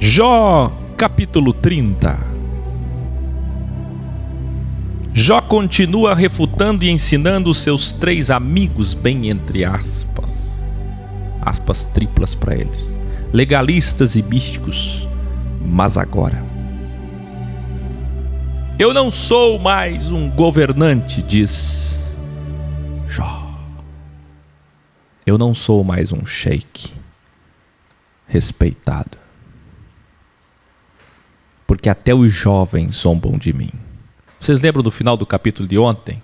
Jó, capítulo 30. Jó continua refutando e ensinando os seus três amigos, bem entre aspas, aspas triplas para eles, legalistas e místicos. Mas agora, eu não sou mais um governante, diz Jó. Eu não sou mais um sheik respeitado, porque até os jovens zombam de mim. Vocês lembram do final do capítulo de ontem?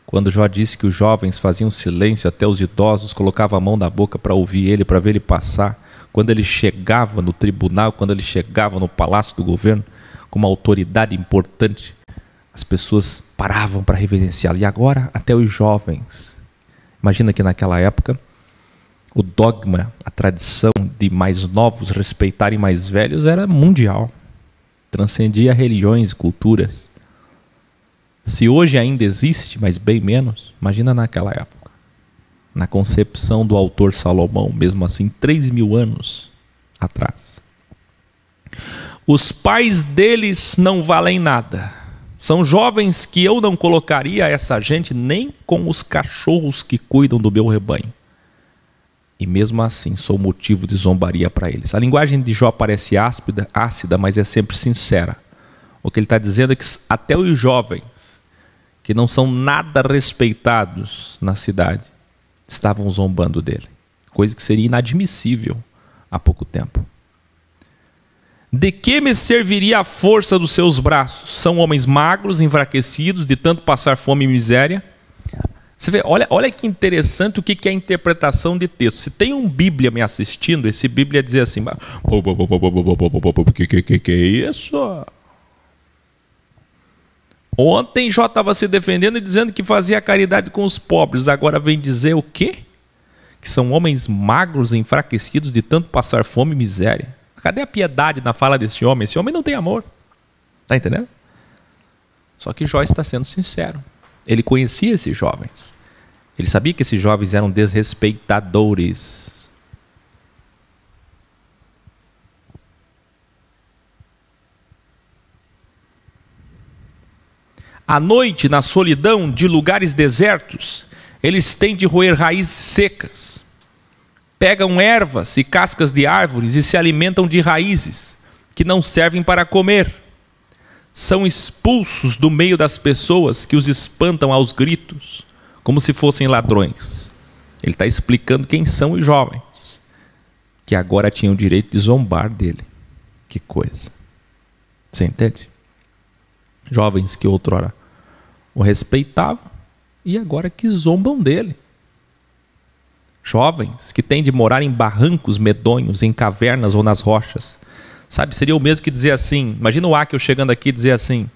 Quando Jó disse que os jovens faziam silêncio, até os idosos colocavam a mão na boca para ouvir ele, para ver ele passar. Quando ele chegava no tribunal, quando ele chegava no palácio do governo, com uma autoridade importante, as pessoas paravam para reverenciá-lo. E agora, até os jovens. Imagina que naquela época, o dogma, a tradição de mais novos respeitarem mais velhos era mundial. Transcendia religiões e culturas. Se hoje ainda existe, mas bem menos, imagina naquela época. Na concepção do autor Salomão, mesmo assim, 3.000 anos atrás. Os pais deles não valem nada. São jovens que eu não colocaria essa gente nem com os cachorros que cuidam do meu rebanho. E mesmo assim sou motivo de zombaria para eles. A linguagem de Jó parece ácida, mas é sempre sincera. O que ele está dizendo é que até os jovens, que não são nada respeitados na cidade, estavam zombando dele. Coisa que seria inadmissível há pouco tempo. De que me serviria a força dos seus braços? São homens magros, enfraquecidos, de tanto passar fome e miséria. Você vê, olha que interessante o que é a interpretação de texto. Se tem um Bíblia me assistindo, esse Bíblia dizer assim, que é isso? Ontem Jó estava se defendendo e dizendo que fazia caridade com os pobres. Agora vem dizer o quê? Que são homens magros, enfraquecidos de tanto passar fome e miséria. Cadê a piedade na fala desse homem? Esse homem não tem amor. Está entendendo? Só que Jó está sendo sincero. Ele conhecia esses jovens. Ele sabia que esses jovens eram desrespeitadores. À noite, na solidão de lugares desertos, eles têm de roer raízes secas. Pegam ervas e cascas de árvores e se alimentam de raízes que não servem para comer. São expulsos do meio das pessoas que os espantam aos gritos, como se fossem ladrões. Ele está explicando quem são os jovens, que agora tinham o direito de zombar dele. Que coisa. Você entende? Jovens que outrora o respeitavam e agora que zombam dele. Jovens que têm de morar em barrancos medonhos, em cavernas ou nas rochas. Sabe, seria o mesmo que dizer assim, imagina o Áquil chegando aqui e dizer assim,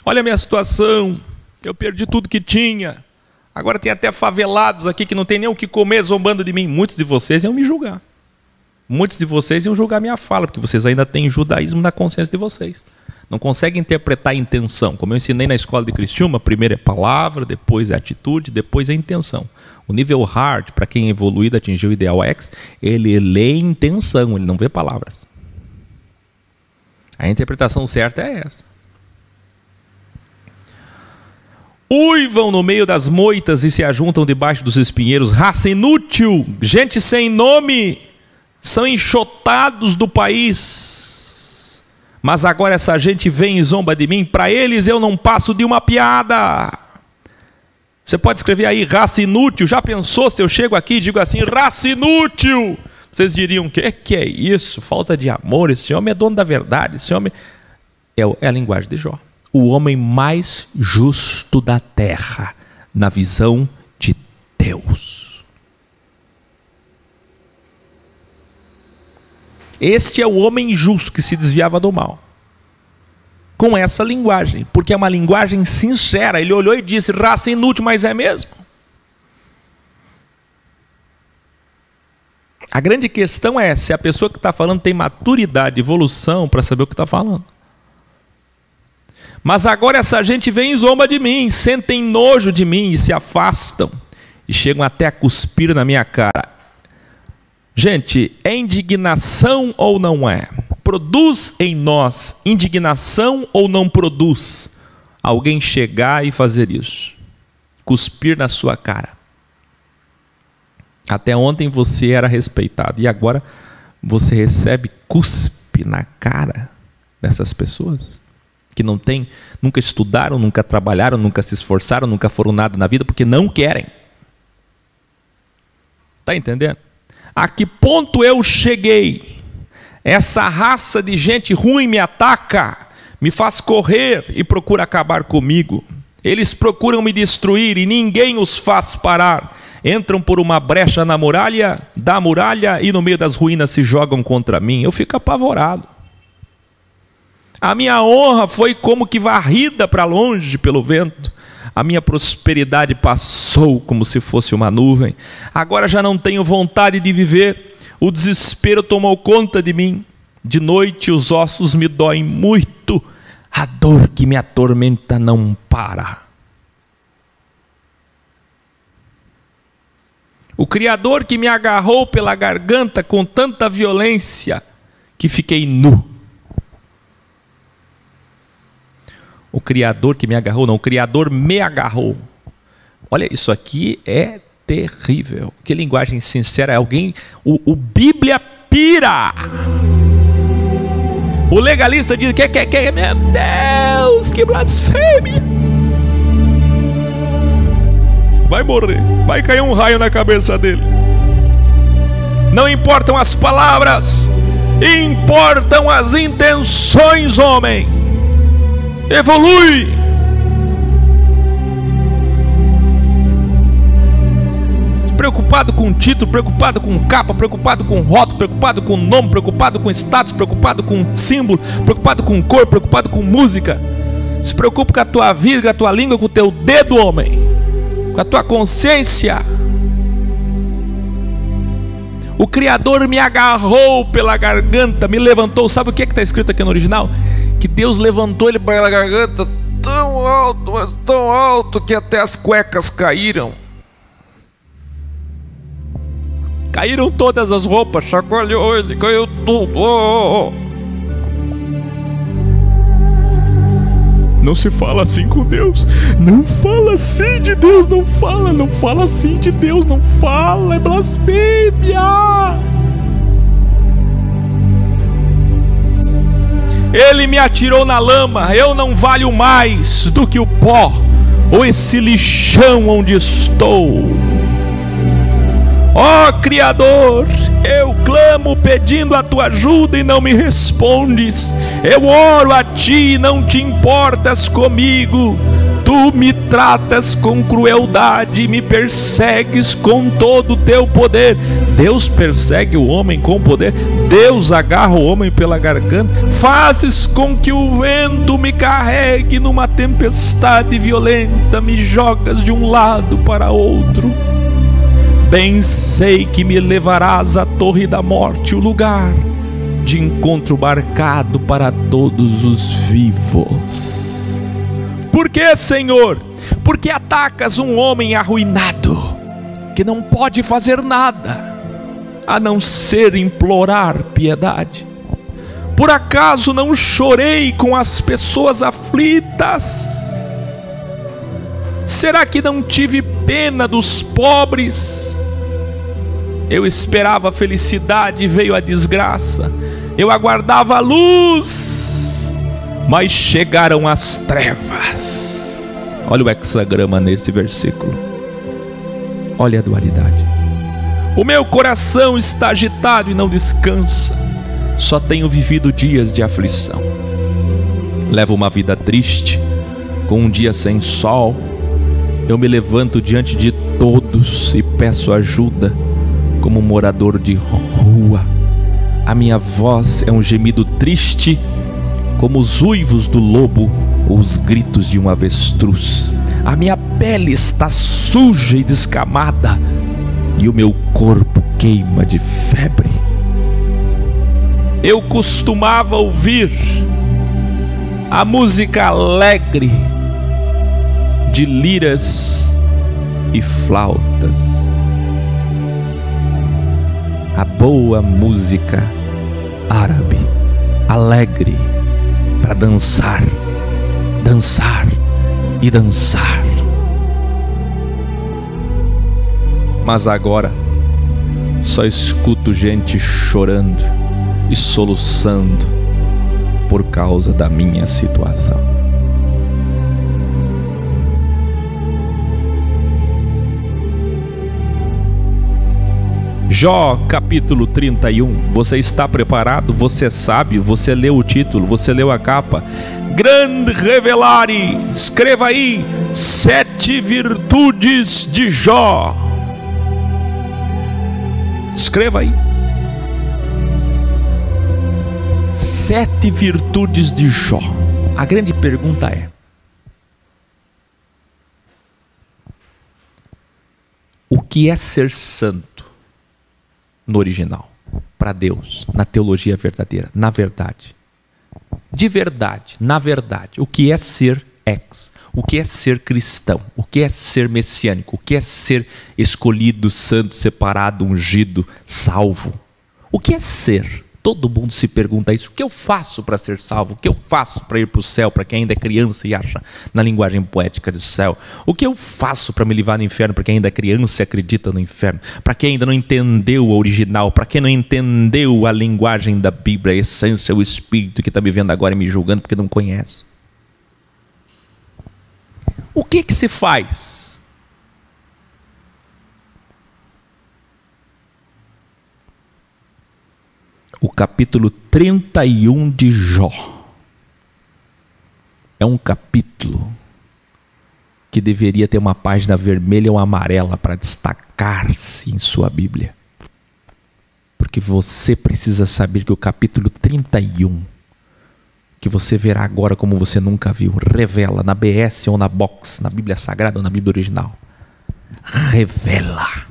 olha a minha situação, eu perdi tudo que tinha, agora tem até favelados aqui que não tem nem o que comer zombando de mim. Muitos de vocês iam me julgar. Muitos de vocês iam julgar minha fala, porque vocês ainda têm judaísmo na consciência de vocês. Não conseguem interpretar a intenção. Como eu ensinei na escola de Criciúma, primeiro é palavra, depois é atitude, depois é intenção. O nível hard, para quem é evoluído, atingiu o ideal X, ele lê intenção, ele não vê palavras. A interpretação certa é essa. Uivam no meio das moitas e se ajuntam debaixo dos espinheiros. Raça inútil, gente sem nome, são enxotados do país. Mas agora essa gente vem e zomba de mim. Para eles eu não passo de uma piada. Você pode escrever aí, raça inútil. Já pensou se eu chego aqui e digo assim, raça inútil? Vocês diriam, que é isso? Falta de amor, esse homem é dono da verdade, esse homem... É a linguagem de Jó. O homem mais justo da terra, na visão de Deus. Este é o homem justo que se desviava do mal. Com essa linguagem, porque é uma linguagem sincera. Ele olhou e disse, raça inútil, mas é mesmo. A grande questão é se a pessoa que está falando tem maturidade, evolução para saber o que está falando. Mas agora essa gente vem e zomba de mim, sentem nojo de mim e se afastam. E chegam até a cuspir na minha cara. Gente, é indignação ou não é? produz em nós indignação ou não produz alguém chegar e fazer isso? Cuspir na sua cara. Até ontem você era respeitado e agora você recebe cuspe na cara dessas pessoas que não tem, nunca estudaram, nunca trabalharam, nunca se esforçaram, nunca foram nada na vida porque não querem. Está entendendo? A que ponto eu cheguei? Essa raça de gente ruim me ataca, me faz correr e procura acabar comigo. Eles procuram me destruir e ninguém os faz parar. Entram por uma brecha na muralha, da muralha, e no meio das ruínas se jogam contra mim. Eu fico apavorado. A minha honra foi como que varrida para longe pelo vento. A minha prosperidade passou como se fosse uma nuvem. Agora já não tenho vontade de viver. O desespero tomou conta de mim. De noite os ossos me doem muito. A dor que me atormenta não para. O Criador que me agarrou pela garganta com tanta violência que fiquei nu. O Criador que me agarrou, não, o Criador me agarrou. Olha, isso aqui é terrível. Que linguagem sincera, é alguém... O Bíblia pira. O legalista diz que meu Deus, que blasfêmia. Vai morrer, vai cair um raio na cabeça dele. Não importam as palavras, importam as intenções, homem. Evolui. Preocupado com título, preocupado com capa, preocupado com rótulo, preocupado com nome, preocupado com status, preocupado com símbolo, preocupado com cor, preocupado com música. Se preocupa com a tua vida, com a tua língua, com o teu dedo, homem, com a tua consciência. O Criador me agarrou pela garganta, me levantou. Sabe o que está escrito aqui no original? Que Deus levantou ele pela garganta tão alto, mas tão alto que até as cuecas caíram. Caíram todas as roupas, chacoalhou ele, caiu tudo. Não se fala assim com Deus. Não fala assim de Deus, não fala assim de Deus, não fala, é blasfêmia. Ele me atirou na lama, eu não valho mais do que o pó, ou esse lixão onde estou. Ó Criador, eu clamo pedindo a tua ajuda e não me respondes. Eu oro a ti e não te importas comigo. Tu me tratas com crueldade e me persegues com todo o teu poder. Deus persegue o homem com poder. Deus agarra o homem pela garganta. Fazes com que o vento me carregue numa tempestade violenta. Me jogas de um lado para outro. Bem sei que me levarás à torre da morte, o lugar de encontro marcado para todos os vivos. Por que, Senhor? Porque atacas um homem arruinado, que não pode fazer nada, a não ser implorar piedade. Por acaso não chorei com as pessoas aflitas? Será que não tive pena dos pobres? Eu esperava a felicidade e veio a desgraça. Eu aguardava a luz, mas chegaram as trevas. Olha o hexagrama nesse versículo. Olha a dualidade. O meu coração está agitado e não descansa. Só tenho vivido dias de aflição. Levo uma vida triste, com um dia sem sol. Eu me levanto diante de todos e peço ajuda. Como morador de rua, a minha voz é um gemido triste, como os uivos do lobo ou os gritos de um avestruz. A minha pele está suja e descamada, e o meu corpo queima de febre. Eu costumava ouvir a música alegre de liras e flautas. A boa música árabe, alegre para dançar, dançar e dançar. Mas agora só escuto gente chorando e soluçando por causa da minha situação. Jó capítulo 31, você está preparado? Você sabe? Você leu o título? Você leu a capa? Grande Revelare, escreva aí, 7 virtudes de Jó. Escreva aí. 7 virtudes de Jó. A grande pergunta é: o que é ser santo no original, para Deus, na teologia verdadeira, na verdade? De verdade, na verdade, o que é ser ex? O que é ser cristão? O que é ser messiânico? O que é ser escolhido, santo, separado, ungido, salvo? O que é ser? Todo mundo se pergunta isso. O que eu faço para ser salvo? O que eu faço para ir para o céu? Para quem ainda é criança e acha na linguagem poética de céu. O que eu faço para me livrar do inferno? Para quem ainda é criança e acredita no inferno. Para quem ainda não entendeu o original. Para quem não entendeu a linguagem da Bíblia, a essência, o Espírito que está me vendo agora e me julgando porque não conhece. O que se faz? O capítulo 31 de Jó é um capítulo que deveria ter uma página vermelha ou amarela para destacar-se em sua Bíblia. Porque você precisa saber que o capítulo 31, que você verá agora como você nunca viu, revela na BS ou na Box, na Bíblia Sagrada ou na Bíblia original, revela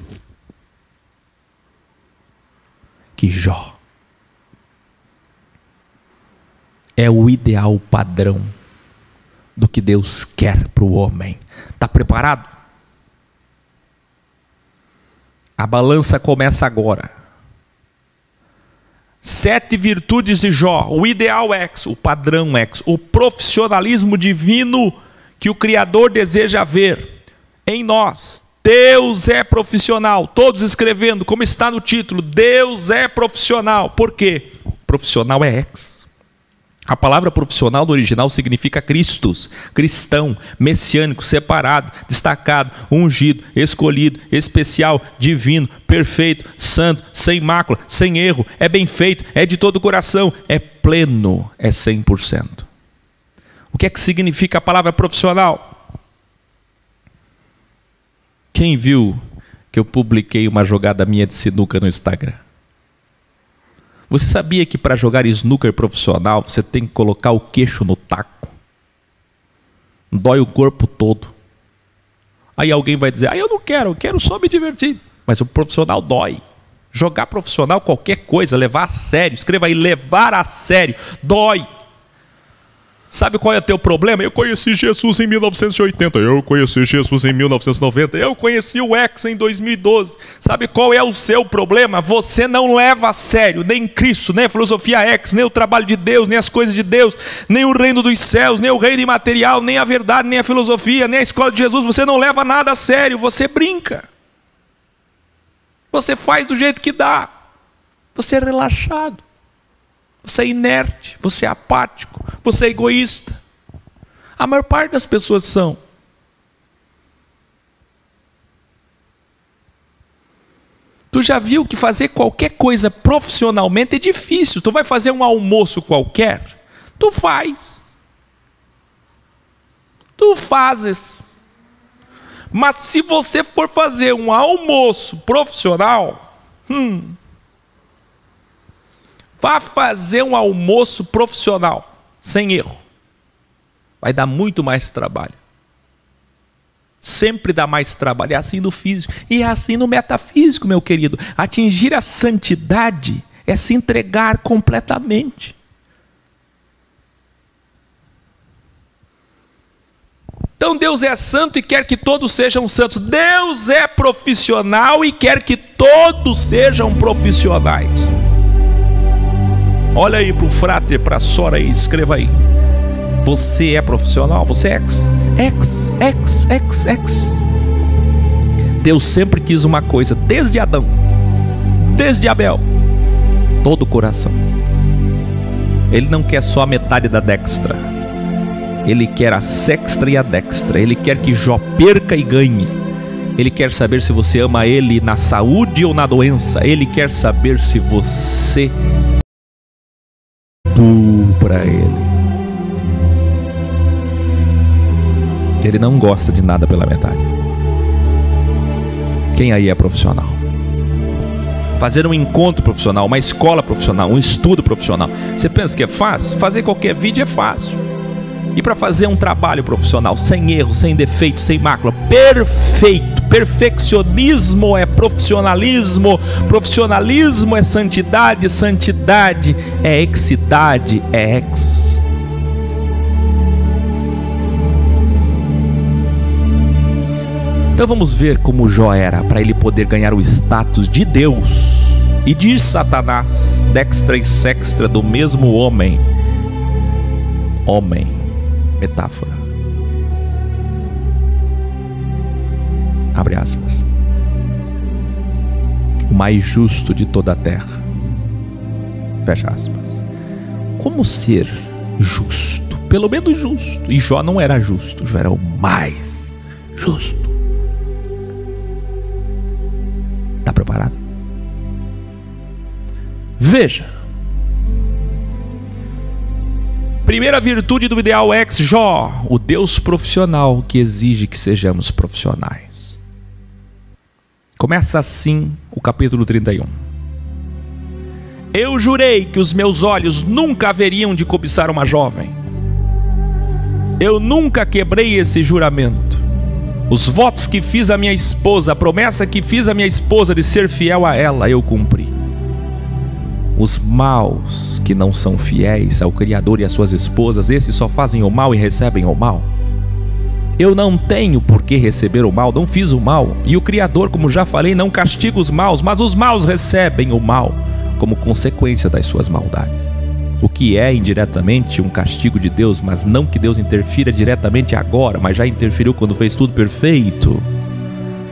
que Jó é o ideal padrão do que Deus quer para o homem. Está preparado? A balança começa agora. 7 virtudes de Jó, o ideal ex, o padrão ex, o profissionalismo divino que o Criador deseja ver em nós. Deus é profissional, todos escrevendo, como está no título, Deus é profissional. Por quê? Profissional é ex. A palavra profissional no original significa Christus, cristão, messiânico, separado, destacado, ungido, escolhido, especial, divino, perfeito, santo, sem mácula, sem erro, é bem feito, é de todo o coração, é pleno, é 100%. O que é que significa a palavra profissional? Quem viu que eu publiquei uma jogada minha de sinuca no Instagram? Você sabia que para jogar snooker profissional você tem que colocar o queixo no taco? Dói o corpo todo. Aí alguém vai dizer, eu não quero, eu quero só me divertir. Mas o profissional dói. Jogar profissional, qualquer coisa, levar a sério. Escreva aí, levar a sério. Dói. Sabe qual é o teu problema? Eu conheci Jesus em 1980, eu conheci Jesus em 1990, eu conheci o X em 2012. Sabe qual é o seu problema? Você não leva a sério nem Cristo, nem a filosofia X, nem o trabalho de Deus, nem as coisas de Deus, nem o reino dos céus, nem o reino imaterial, nem a verdade, nem a filosofia, nem a escola de Jesus. Você não leva nada a sério, você brinca. Você faz do jeito que dá. Você é relaxado. Você é inerte, você é apático, você é egoísta. A maior parte das pessoas são. Tu já viu que fazer qualquer coisa profissionalmente é difícil. Tu vai fazer um almoço qualquer, tu faz. Tu fazes. Mas se você for fazer um almoço profissional, vá fazer um almoço profissional, sem erro. Vai dar muito mais trabalho. Sempre dá mais trabalho. É assim no físico e é assim no metafísico, meu querido. Atingir a santidade é se entregar completamente. Então Deus é santo e quer que todos sejam santos. Deus é profissional e quer que todos sejam profissionais. Olha aí pro frate, pra sora aí, escreva aí. Você é profissional? Você é ex. Deus sempre quis uma coisa, desde Adão, desde Abel, todo o coração. Ele não quer só a metade da dextra, ele quer a sextra e a dextra. Ele quer que Jó perca e ganhe. Ele quer saber se você ama ele na saúde ou na doença. Ele quer saber se você tudo para ele. Ele não gosta de nada pela metade. Quem aí é profissional? Fazer um encontro profissional, uma escola profissional, um estudo profissional, você pensa que é fácil? Fazer qualquer vídeo é fácil. E para fazer um trabalho profissional sem erro, sem defeito, sem mácula, perfeito. Perfeccionismo é profissionalismo, profissionalismo é santidade, santidade é exidade, é ex. Então vamos ver como Jó era, para ele poder ganhar o status de Deus e de Satanás, dextra e sextra do mesmo homem. Homem, metáfora. Abre aspas. O mais justo de toda a terra. Fecha aspas. Como ser justo? Pelo menos justo. E Jó não era justo, Jó era o mais justo. Está preparado? Veja. Primeira virtude do ideal ex Jó, o Deus profissional que exige que sejamos profissionais. Começa assim o capítulo 31. Eu jurei que os meus olhos nunca haveriam de cobiçar uma jovem. Eu nunca quebrei esse juramento. Os votos que fiz à minha esposa, a promessa que fiz à minha esposa de ser fiel a ela, eu cumpri. Os maus que não são fiéis ao Criador e às suas esposas, esses só fazem o mal e recebem o mal. Eu não tenho por que receber o mal, não fiz o mal. E o Criador, como já falei, não castiga os maus, mas os maus recebem o mal como consequência das suas maldades. O que é indiretamente um castigo de Deus, mas não que Deus interfira diretamente agora, mas já interferiu quando fez tudo perfeito,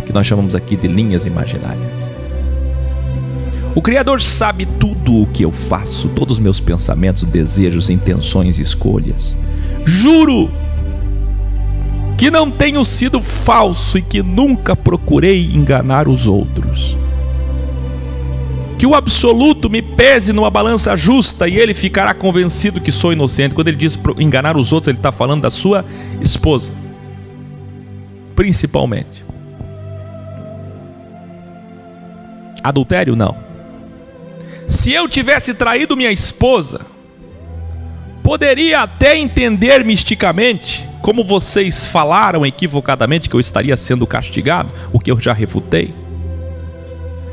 que nós chamamos aqui de linhas imaginárias. O Criador sabe tudo o que eu faço, todos os meus pensamentos, desejos, intenções e escolhas. Juro que não tenho sido falso e que nunca procurei enganar os outros. Que o absoluto me pese numa balança justa e ele ficará convencido que sou inocente. Quando ele diz enganar os outros, ele está falando da sua esposa, principalmente. Adultério, não. Se eu tivesse traído minha esposa, poderia até entender misticamente, como vocês falaram equivocadamente, que eu estaria sendo castigado, o que eu já refutei.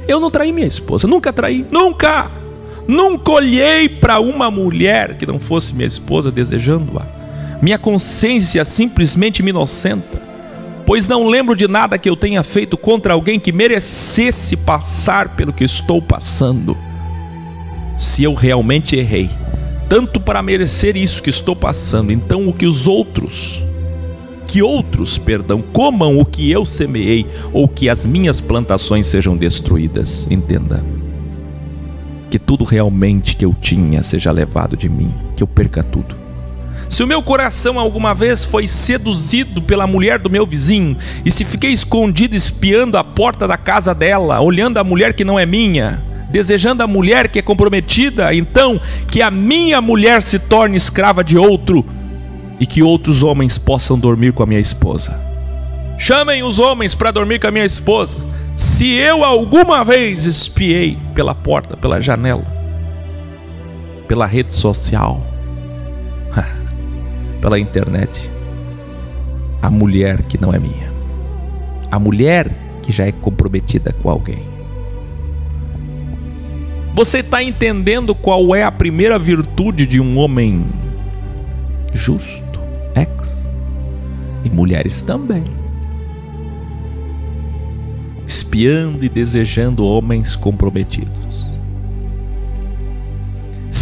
Eu não traí minha esposa, nunca traí, nunca olhei para uma mulher que não fosse minha esposa desejando-a. Minha consciência simplesmente me inocenta, pois não lembro de nada que eu tenha feito contra alguém que merecesse passar pelo que estou passando. Se eu realmente errei, tanto para merecer isso que estou passando, então que outros, comam o que eu semeei, ou que as minhas plantações sejam destruídas. Entenda, que tudo realmente que eu tinha seja levado de mim, que eu perca tudo. Se o meu coração alguma vez foi seduzido pela mulher do meu vizinho, e se fiquei escondido espiando a porta da casa dela, olhando a mulher que não é minha, desejando a mulher que é comprometida, então que a minha mulher se torne escrava de outro, e que outros homens possam dormir com a minha esposa. Chamem os homens para dormir com a minha esposa. Se eu alguma vez espiei pela porta, pela janela, pela rede social, pela internet, a mulher que não é minha, a mulher que já é comprometida com alguém. Você está entendendo qual é a primeira virtude de um homem justo? E mulheres também, espiando e desejando homens comprometidos.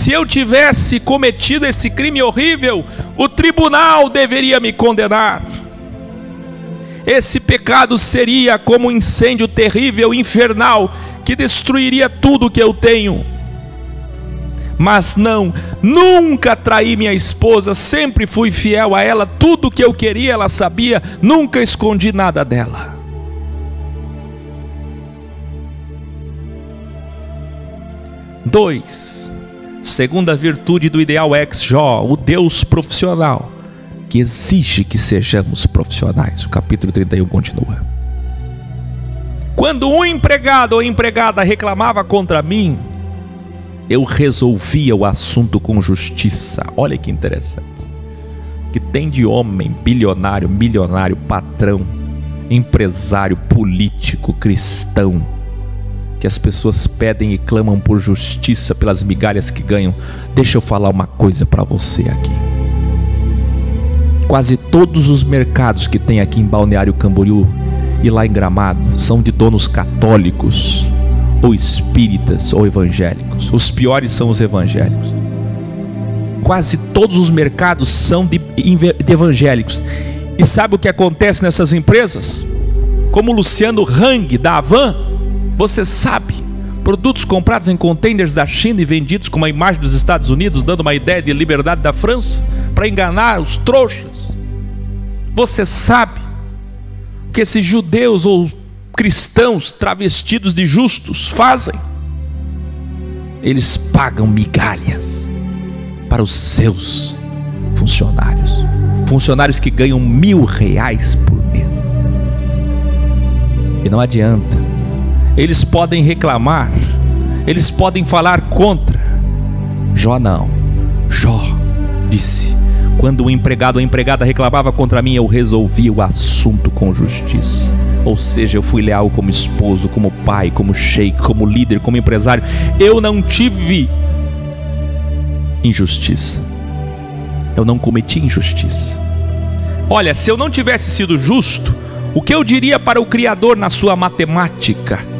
Se eu tivesse cometido esse crime horrível, o tribunal deveria me condenar. Esse pecado seria como um incêndio terrível, infernal, que destruiria tudo que eu tenho. Mas não, nunca traí minha esposa, sempre fui fiel a ela, tudo que eu queria ela sabia, nunca escondi nada dela. Dois, segunda virtude do ideal ex-Jó, o Deus profissional, que exige que sejamos profissionais. O capítulo 31 continua. Quando um empregado ou empregada reclamava contra mim, eu resolvia o assunto com justiça. Olha que interessante. Que tem de homem bilionário, milionário, patrão, empresário, político, cristão, que as pessoas pedem e clamam por justiça pelas migalhas que ganham. Deixa eu falar uma coisa para você aqui. Quase todos os mercados que tem aqui em Balneário Camboriú e lá em Gramado são de donos católicos, ou espíritas, ou evangélicos. Os piores são os evangélicos. Quase todos os mercados são de evangélicos. E sabe o que acontece nessas empresas? Como o Luciano Hang, da Havan, você sabe, produtos comprados em containers da China e vendidos com uma imagem dos Estados Unidos, dando uma ideia de liberdade da França, para enganar os trouxas. Você sabe que esses judeus ou cristãos travestidos de justos fazem? Eles pagam migalhas para os seus funcionários. Funcionários que ganham R$1.000 por mês. E não adianta. Eles podem reclamar, eles podem falar contra. Jó não. Jó disse: quando o empregado ou a empregada reclamava contra mim, eu resolvia o assunto com justiça. Ou seja, eu fui leal como esposo, como pai, como sheik, como líder, como empresário. Eu não tive injustiça. Eu não cometi injustiça. Olha, se eu não tivesse sido justo, o que eu diria para o Criador na sua matemática?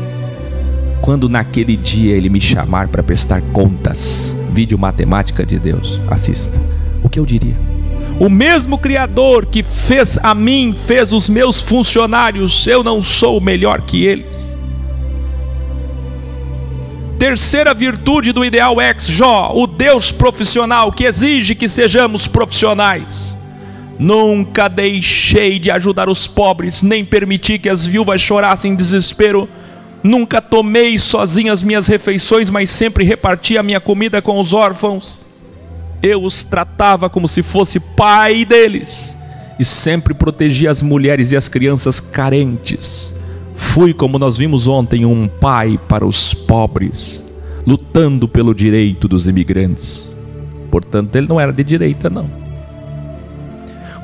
Quando naquele dia Ele me chamar para prestar contas, vídeo matemática de Deus, assista. O que eu diria? O mesmo Criador que fez a mim, fez os meus funcionários. Eu não sou melhor que eles. Terceira virtude do ideal ex-Jó, o Deus profissional, que exige que sejamos profissionais. Nunca deixei de ajudar os pobres, nem permiti que as viúvas chorassem em desespero. Nunca tomei sozinho as minhas refeições, mas sempre reparti a minha comida com os órfãos. Eu os tratava como se fosse pai deles, e sempre protegi as mulheres e as crianças carentes. Fui, como nós vimos ontem, um pai para os pobres, lutando pelo direito dos imigrantes. Portanto, ele não era de direita, não.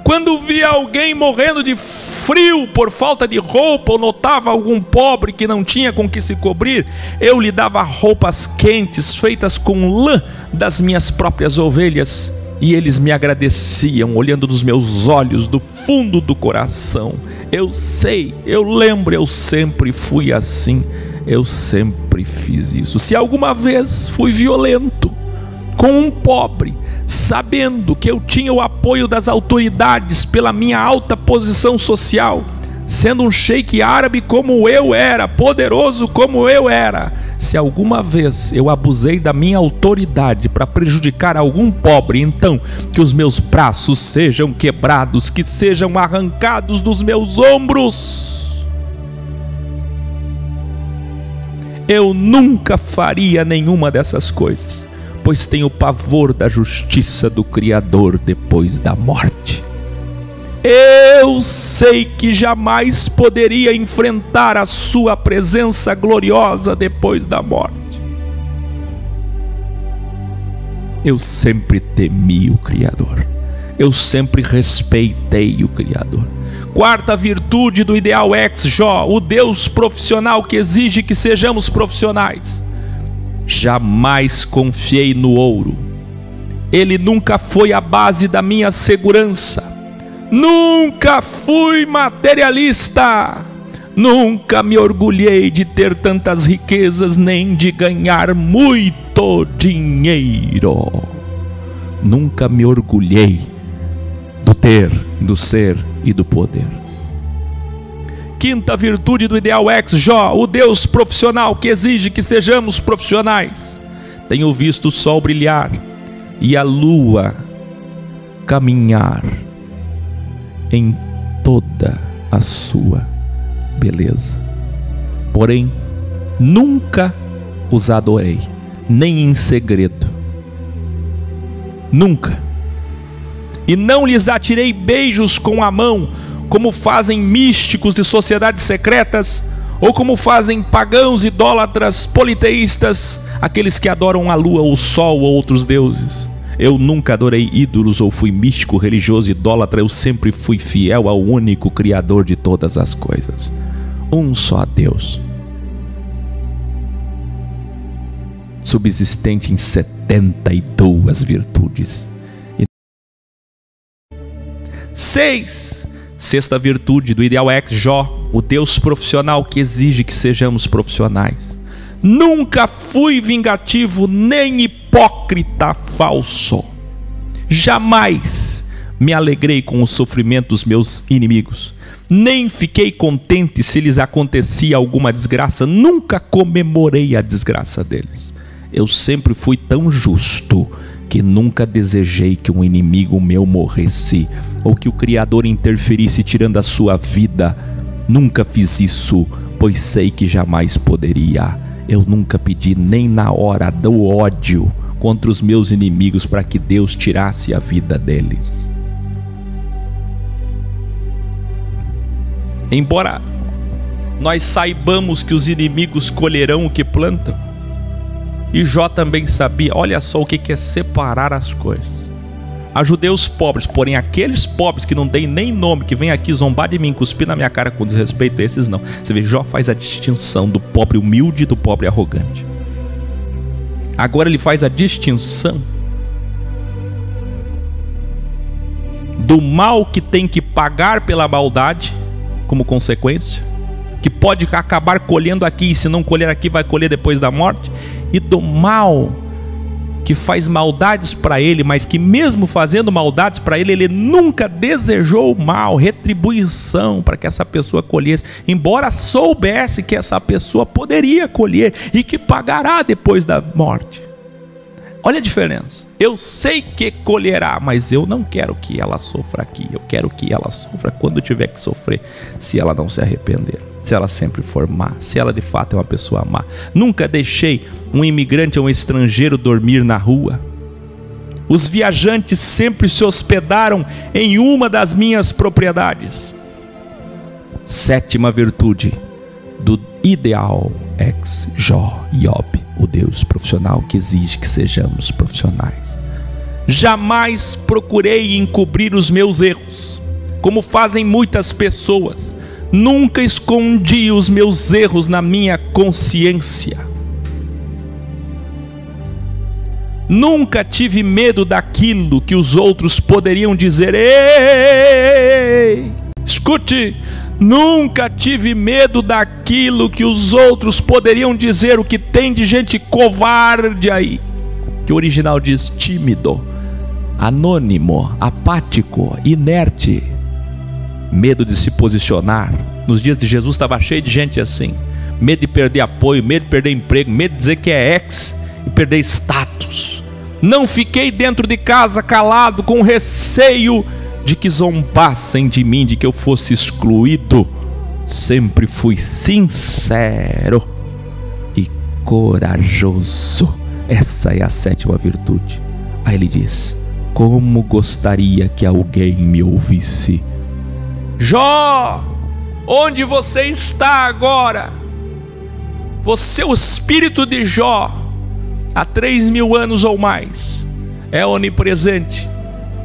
Quando via alguém morrendo de frio por falta de roupa, ou notava algum pobre que não tinha com que se cobrir, eu lhe dava roupas quentes feitas com lã das minhas próprias ovelhas, e eles me agradeciam, olhando nos meus olhos do fundo do coração. Eu sei, eu lembro, eu sempre fui assim, eu sempre fiz isso. Se alguma vez fui violento com um pobre, sabendo que eu tinha o apoio das autoridades pela minha alta posição social, sendo um sheik árabe como eu era, poderoso como eu era, se alguma vez eu abusei da minha autoridade para prejudicar algum pobre, então que os meus braços sejam quebrados, que sejam arrancados dos meus ombros. Eu nunca faria nenhuma dessas coisas, pois tenho pavor da justiça do Criador depois da morte. Eu sei que jamais poderia enfrentar a sua presença gloriosa depois da morte. Eu sempre temi o Criador. Eu sempre respeitei o Criador. Quarta virtude do ideal ex-Jó, o Deus profissional que exige que sejamos profissionais. Jamais confiei no ouro. Ele nunca foi a base da minha segurança. Nunca fui materialista. Nunca me orgulhei de ter tantas riquezas, nem de ganhar muito. muito dinheiro. Nunca me orgulhei do ter, do ser e do poder. Quinta virtude do ideal ex-Jó, o Deus profissional que exige que sejamos profissionais. Tenho visto o sol brilhar e a lua caminhar em toda a sua beleza. Porém, nunca os adorei, nem em segredo. Nunca. E não lhes atirei beijos com a mão, como fazem místicos de sociedades secretas, ou como fazem pagãos, idólatras, politeístas, aqueles que adoram a lua, o sol ou outros deuses. Eu nunca adorei ídolos ou fui místico, religioso, idólatra. Eu sempre fui fiel ao único Criador de todas as coisas, um só Deus, subsistente em 72 virtudes. 6. Sexta virtude do ideal ex-Jó, o Deus profissional que exige que sejamos profissionais. Nunca fui vingativo nem hipócrita falso. Jamais me alegrei com o sofrimento dos meus inimigos, nem fiquei contente se lhes acontecia alguma desgraça. Nunca comemorei a desgraça deles. Eu sempre fui tão justo que nunca desejei que um inimigo meu morresse, ou que o Criador interferisse tirando a sua vida. Nunca fiz isso, pois sei que jamais poderia. Eu nunca pedi nem na hora do ódio contra os meus inimigos para que Deus tirasse a vida deles. Embora nós saibamos que os inimigos colherão o que plantam, e Jó também sabia, olha só o que é separar as coisas. Ajudei os pobres, porém aqueles pobres que não têm nem nome, que vêm aqui zombar de mim, cuspir na minha cara com desrespeito, esses não. Você vê, Jó faz a distinção do pobre humilde e do pobre arrogante. Agora ele faz a distinção do mal que tem que pagar pela maldade como consequência, que pode acabar colhendo aqui, e se não colher aqui vai colher depois da morte, e do mal que faz maldades para ele, mas que mesmo fazendo maldades para ele, ele nunca desejou mal, retribuição para que essa pessoa colhesse, embora soubesse que essa pessoa poderia colher e que pagará depois da morte. Olha a diferença. Eu sei que colherá, mas eu não quero que ela sofra aqui. Eu quero que ela sofra quando tiver que sofrer, se ela não se arrepender, se ela sempre for má, se ela de fato é uma pessoa má. Nunca deixei um imigrante ou um estrangeiro dormir na rua. Os viajantes sempre se hospedaram em uma das minhas propriedades. Sétima virtude do ideal ex-Jó, Job, o Deus profissional que exige que sejamos profissionais. Jamais procurei encobrir os meus erros, como fazem muitas pessoas. Nunca escondi os meus erros na minha consciência. Nunca tive medo daquilo que os outros poderiam dizer. Ei, escute, nunca tive medo daquilo que os outros poderiam dizer. O que tem de gente covarde aí, que o original diz tímido, anônimo, apático, inerte, medo de se posicionar. Nos dias de Jesus estava cheio de gente assim, medo de perder apoio, medo de perder emprego, medo de dizer que é ex e perder status. Não fiquei dentro de casa calado com receio de que zombassem de mim, de que eu fosse excluído. Sempre fui sincero e corajoso. Essa é a sétima virtude. Aí ele diz: como gostaria que alguém me ouvisse. Jó, onde você está agora? Você, o espírito de Jó, há 3.000 anos ou mais, é onipresente.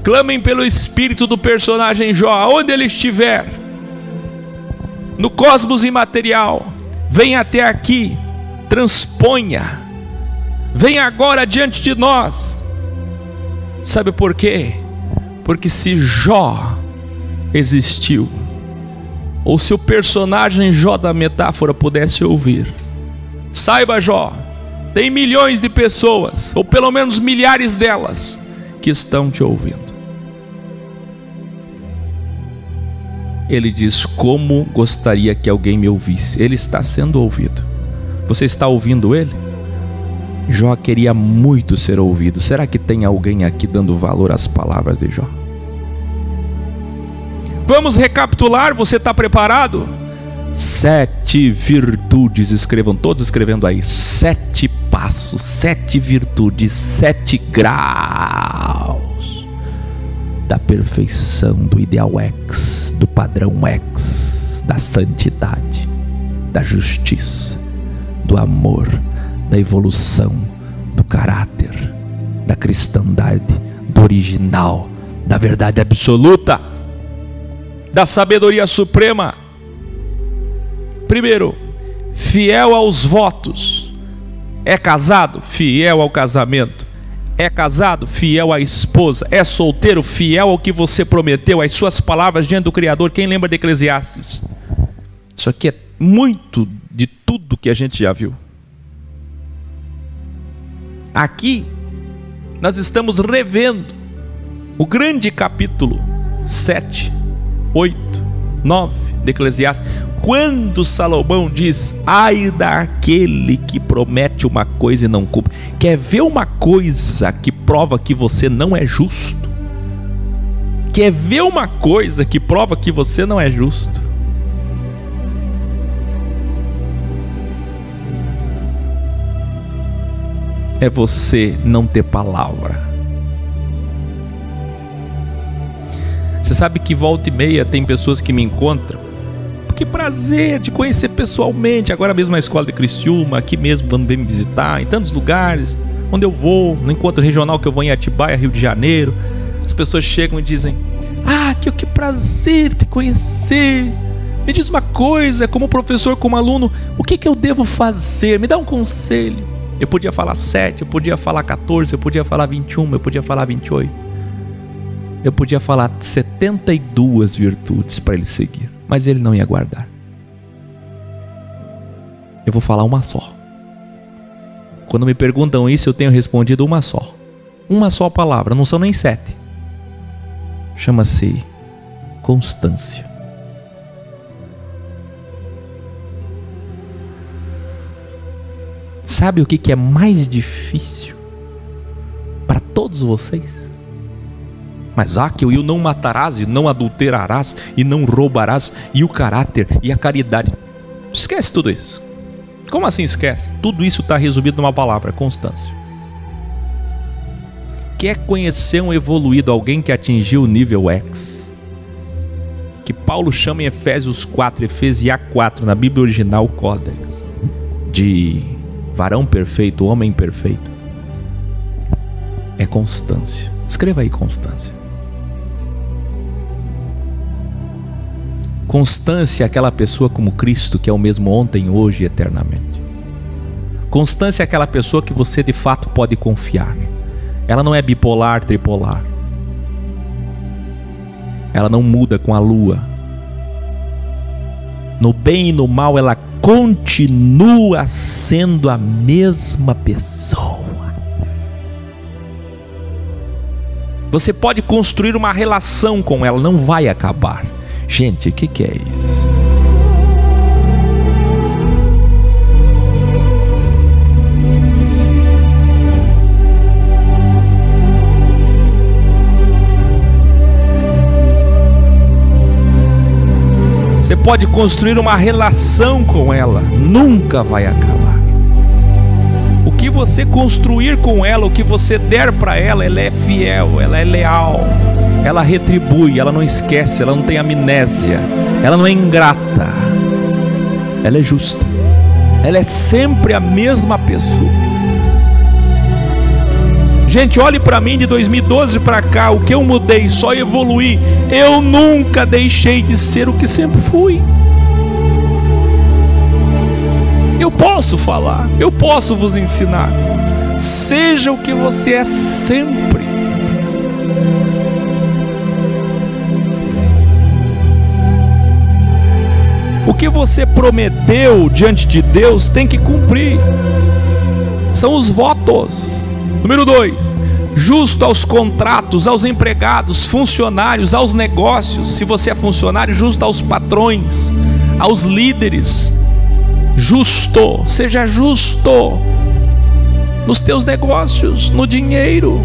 Clamem pelo espírito do personagem Jó, aonde ele estiver, no cosmos imaterial. Venha até aqui, transponha, venha agora diante de nós. Sabe por quê? Porque se Jó existiu, ou se o personagem Jó da metáfora pudesse ouvir, saiba, Jó, Tem milhões de pessoas, ou pelo menos milhares delas, que estão te ouvindo. Ele diz: como gostaria que alguém me ouvisse. Ele está sendo ouvido. Você está ouvindo ele? Jó queria muito ser ouvido. Será que tem alguém aqui dando valor às palavras de Jó? Vamos recapitular, você está preparado? 7 virtudes, escrevam, todos escrevendo aí. 7 passos, 7 virtudes, 7 graus da perfeição, do ideal X, do padrão X, da santidade, da justiça, do amor, da evolução, do caráter, da cristandade, do original, da verdade absoluta, da sabedoria suprema. Primeiro, fiel aos votos. É casado? Fiel ao casamento. É casado? Fiel à esposa. É solteiro? Fiel ao que você prometeu, às suas palavras diante do Criador. Quem lembra de Eclesiastes? Isso aqui é muito de tudo que a gente já viu. Aqui nós estamos revendo o grande capítulo 7, 8, 9 de Eclesiastes, quando Salomão diz: ai daquele que promete uma coisa e não cumpre. Quer ver uma coisa que prova que você não é justo? Quer ver uma coisa que prova que você não é justo? É você não ter palavra. Você sabe que volta e meia tem pessoas que me encontram. Que prazer de conhecer pessoalmente. Agora mesmo na escola de Criciúma, aqui mesmo quando vem me visitar, em tantos lugares onde eu vou, no encontro regional que eu vou em Atibaia, Rio de Janeiro. As pessoas chegam e dizem: ah, que prazer te conhecer. Me diz uma coisa, como professor, como aluno, o que eu devo fazer? Me dá um conselho. Eu podia falar 7, eu podia falar 14, eu podia falar 21, eu podia falar 28. Eu podia falar 72 virtudes para ele seguir, mas ele não ia guardar. Eu vou falar uma só. Quando me perguntam isso, eu tenho respondido uma só. Uma só palavra, não são nem 7. Chama-se constância. Sabe o que é mais difícil para todos vocês? Mas que eu não matarás, e não adulterarás, e não roubarás, e o caráter, e a caridade. Esquece tudo isso. Como assim esquece? Tudo isso está resumido numa palavra: constância. Quer conhecer um evoluído, alguém que atingiu o nível X, que Paulo chama em Efésios 4, Efésios 4, na Bíblia original, Códex, de varão perfeito, homem perfeito, é constância. Escreva aí: constância. Constância é aquela pessoa como Cristo, que é o mesmo ontem, hoje e eternamente. Constância é aquela pessoa que você de fato pode confiar. Ela não é bipolar, tripolar. Ela não muda com a lua. No bem e no mal ela continua sendo a mesma pessoa. Você pode construir uma relação com ela, não vai acabar. Gente, o que é isso? Você pode construir uma relação com ela, nunca vai acabar. O que você construir com ela, o que você der para ela, ela é fiel, ela é leal, ela retribui, ela não esquece, ela não tem amnésia, ela não é ingrata, ela é justa, ela é sempre a mesma pessoa. Gente, olhe para mim de 2012 para cá, o que eu mudei, só evoluí. Eu nunca deixei de ser o que sempre fui. Eu posso falar, eu posso vos ensinar. Seja o que você é sempre. O que você prometeu diante de Deus tem que cumprir. São os votos. Número 2, justo aos contratos, aos empregados, funcionários, aos negócios. Se você é funcionário, justo aos patrões, aos líderes. Justo, seja justo nos teus negócios, no dinheiro.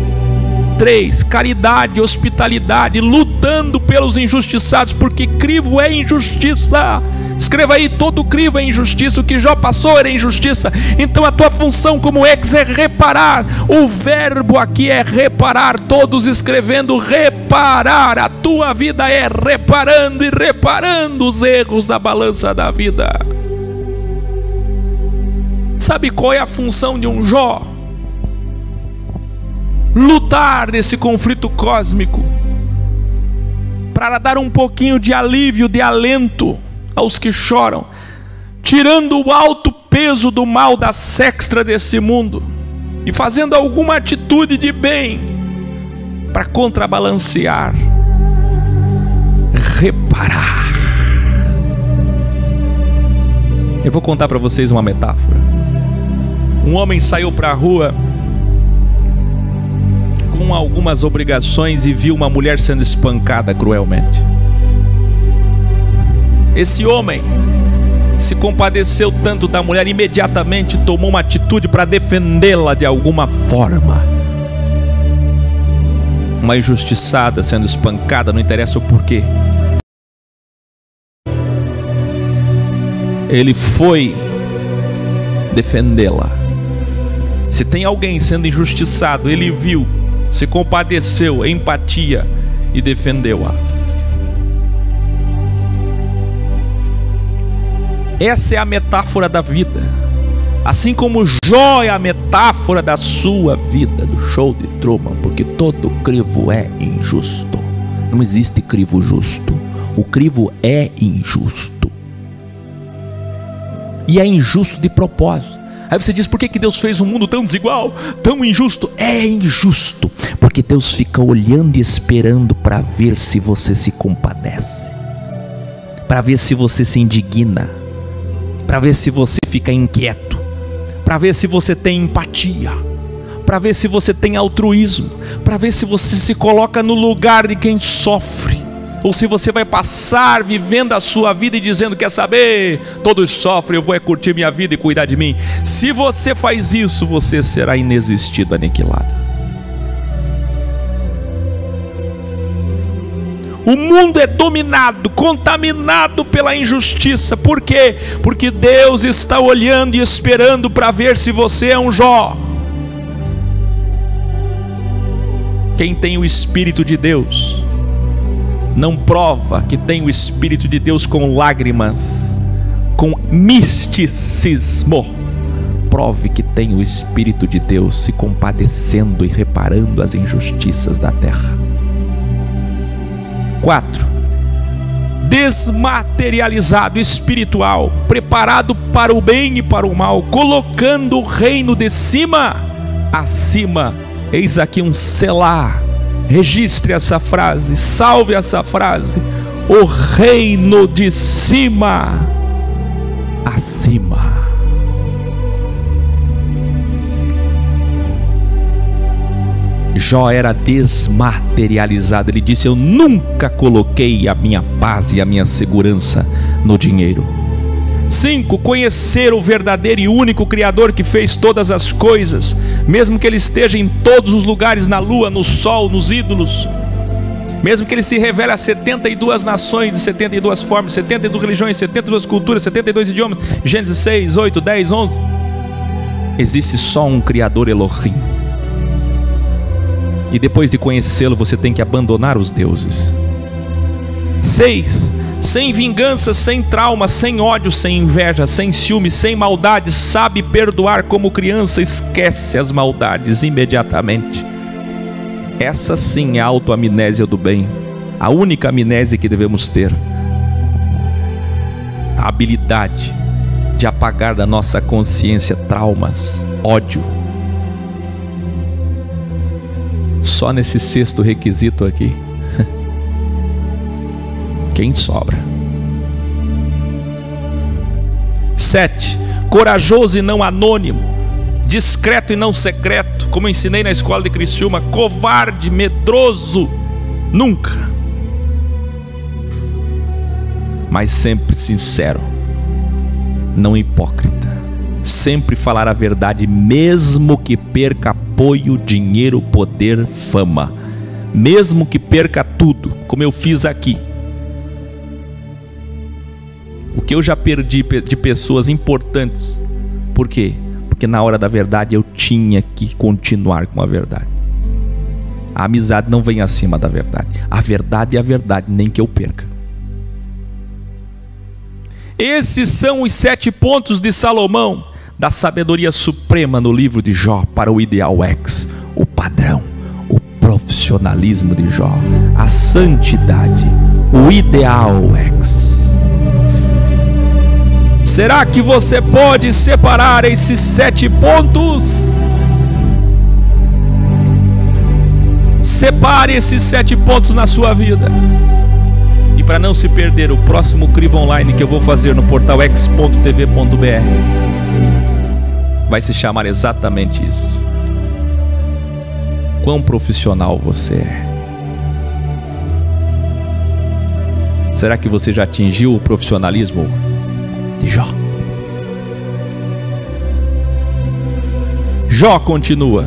3, caridade, hospitalidade, lutando pelos injustiçados, porque crivo é injustiça. Escreva aí, todo crivo é injustiça. O que Jó passou era injustiça. Então a tua função como ex é reparar. O verbo aqui é reparar. Todos escrevendo reparar. A tua vida é reparando e reparando os erros da balança da vida. Sabe qual é a função de um Jó? Lutar nesse conflito cósmico para dar um pouquinho de alívio, de alento aos que choram, tirando o alto peso do mal da sexta desse mundo e fazendo alguma atitude de bem para contrabalancear, reparar. Eu vou contar para vocês uma metáfora. Um homem saiu para a rua com algumas obrigações e viu uma mulher sendo espancada cruelmente. Esse homem se compadeceu tanto da mulher, imediatamente tomou uma atitude para defendê-la de alguma forma. Uma injustiçada sendo espancada, não interessa o porquê. Ele foi defendê-la. Se tem alguém sendo injustiçado, ele viu, se compadeceu, empatia e defendeu-a. Essa é a metáfora da vida. Assim como Jó é a metáfora da sua vida, do show de Truman, porque todo crivo é injusto. Não existe crivo justo. O crivo é injusto. E é injusto de propósito. Aí você diz, por que Deus fez um mundo tão desigual, tão injusto? É injusto, porque Deus fica olhando e esperando para ver se você se compadece, para ver se você se indigna, para ver se você fica inquieto, para ver se você tem empatia, para ver se você tem altruísmo, para ver se você se coloca no lugar de quem sofre, ou se você vai passar vivendo a sua vida e dizendo, quer saber, todos sofrem, eu vou curtir minha vida e cuidar de mim. Se você faz isso, você será inexistido, aniquilado. O mundo é dominado, contaminado pela injustiça. Por quê? Porque Deus está olhando e esperando para ver se você é um Jó. Quem tem o Espírito de Deus não prova que tem o Espírito de Deus com lágrimas, com misticismo. Prove que tem o Espírito de Deus se compadecendo e reparando as injustiças da terra. 4. Desmaterializado, espiritual, preparado para o bem e para o mal, colocando o reino de cima acima. Eis aqui um selá. Registre essa frase, salve essa frase. O reino de cima acima. Jó era desmaterializado. Ele disse, eu nunca coloquei a minha paz e a minha segurança no dinheiro. 5. Conhecer o verdadeiro e único Criador que fez todas as coisas, mesmo que Ele esteja em todos os lugares, na lua, no sol, nos ídolos, mesmo que Ele se revele a 72 nações, de 72 formas, 72 religiões, 72 culturas, 72 idiomas. Gênesis 6, 8, 10, 11. Existe só um Criador, Elohim. E depois de conhecê-lo, você tem que abandonar os deuses. 6. Sem vingança, sem trauma, sem ódio, sem inveja, sem ciúme, sem maldade, sabe perdoar como criança, esquece as maldades imediatamente. Essa sim é a autoamnésia do bem, a única amnésia que devemos ter. A habilidade de apagar da nossa consciência traumas, ódio. Só nesse 6º requisito aqui, quem sobra? 7. Corajoso e não anônimo, discreto e não secreto, como eu ensinei na escola de Criciúma, covarde, medroso, nunca. Mas sempre sincero, não hipócrita, sempre falar a verdade, mesmo que perca apoio, dinheiro, poder, fama, mesmo que perca tudo, como eu fiz aqui. O que eu já perdi de pessoas importantes. Por quê? Porque na hora da verdade eu tinha que continuar com a verdade. A amizade não vem acima da verdade. A verdade é a verdade, nem que eu perca. Esses são os 7 pontos de Salomão, da sabedoria suprema no livro de Jó, para o ideal X, o padrão, o profissionalismo de Jó, a santidade, o ideal X. Será que você pode separar esses 7 pontos? Separe esses 7 pontos na sua vida. E para não se perder o próximo crivo online que eu vou fazer no portal x.tv.br, vai se chamar exatamente isso: quão profissional você é. Será que você já atingiu o profissionalismo de Jó? Jó continua: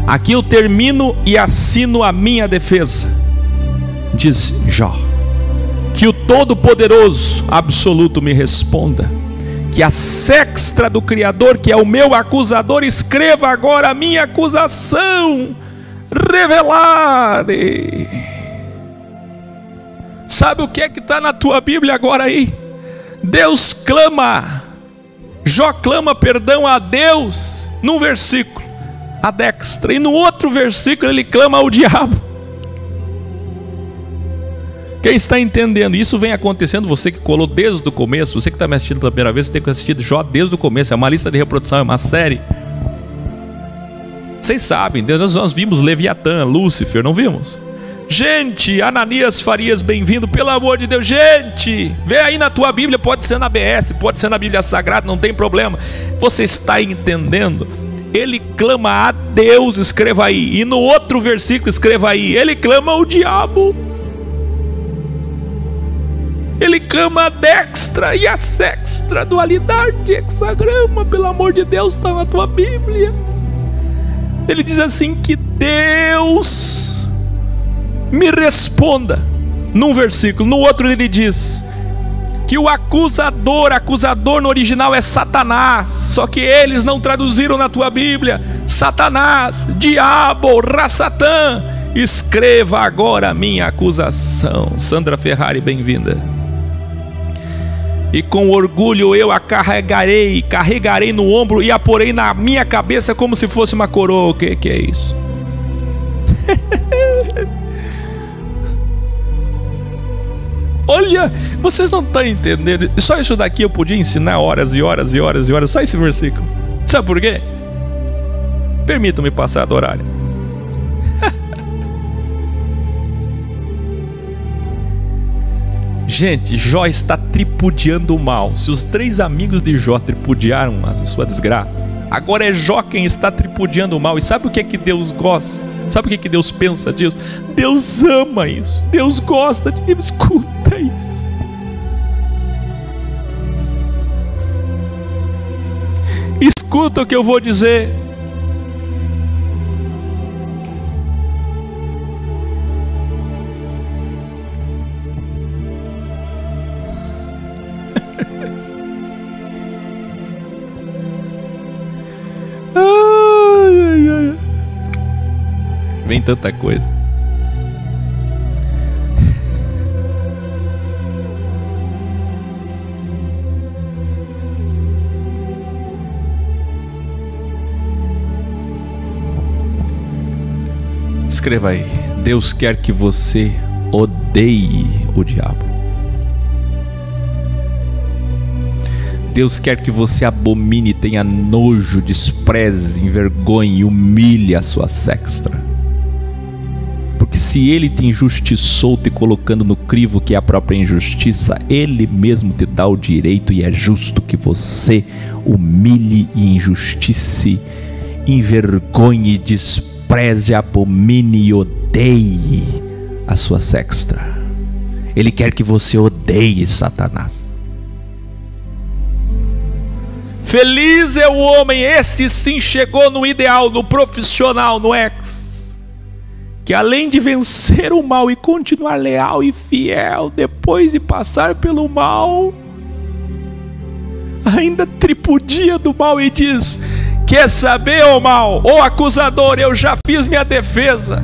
aqui eu termino e assino a minha defesa, diz Jó. Que o Todo-Poderoso absoluto me responda, que a sexta do Criador, que é o meu acusador, escreva agora a minha acusação, revelare. Sabe o que é que está na tua Bíblia agora aí? Deus clama, Jó clama perdão a Deus num versículo, a destra, e no outro versículo ele clama ao diabo. Quem está entendendo? Isso vem acontecendo, você que colou desde o começo, você que está me assistindo pela primeira vez, você tem que assistir Jó desde o começo, é uma lista de reprodução, é uma série. Vocês sabem, nós vimos Leviatã, Lúcifer, não vimos? Gente, Ananias Farias, bem-vindo, pelo amor de Deus, gente, vê aí na tua Bíblia, pode ser na BS, pode ser na Bíblia Sagrada, não tem problema. Você está entendendo? Ele clama a Deus, escreva aí, e no outro versículo escreva aí, ele clama ao diabo. Ele clama a destra e a sexta, dualidade, hexagrama, pelo amor de Deus, está na tua Bíblia. Ele diz assim, que Deus me responda, num versículo. No outro ele diz que o acusador no original é Satanás, só que eles não traduziram na tua Bíblia. Satanás, diabo, Rassatã, escreva agora a minha acusação. Sandra Ferrari, bem-vinda. E com orgulho eu a carregarei no ombro e a porei na minha cabeça como se fosse uma coroa. O que é isso? Olha, vocês não estão entendendo. Só isso daqui eu podia ensinar horas e horas e horas e horas. Só esse versículo. Sabe por quê? Permitam-me passar do horário. Gente, Jó está tripudiando o mal. Se os 3 amigos de Jó tripudiaram a sua desgraça, agora é Jó quem está tripudiando o mal. E sabe o que é que Deus gosta? Sabe o que é que Deus pensa disso? Deus ama isso. Deus gosta de... Escuta isso. Escuta o que eu vou dizer. Vem tanta coisa. Escreva aí: Deus quer que você odeie o diabo. Deus quer que você abomine, tenha nojo, despreze, envergonhe e humilhe a sua sexta. Porque que se ele te injustiçou, te colocando no crivo que é a própria injustiça, ele mesmo te dá o direito, e é justo que você humilhe e injustice, envergonhe, despreze, abomine e odeie a sua sexta. Ele quer que você odeie Satanás. Feliz é o homem, esse sim chegou no ideal, no profissional, no ex, que além de vencer o mal e continuar leal e fiel, depois de passar pelo mal, ainda tripudia do mal e diz: quer saber, ô mal, ô acusador, eu já fiz minha defesa.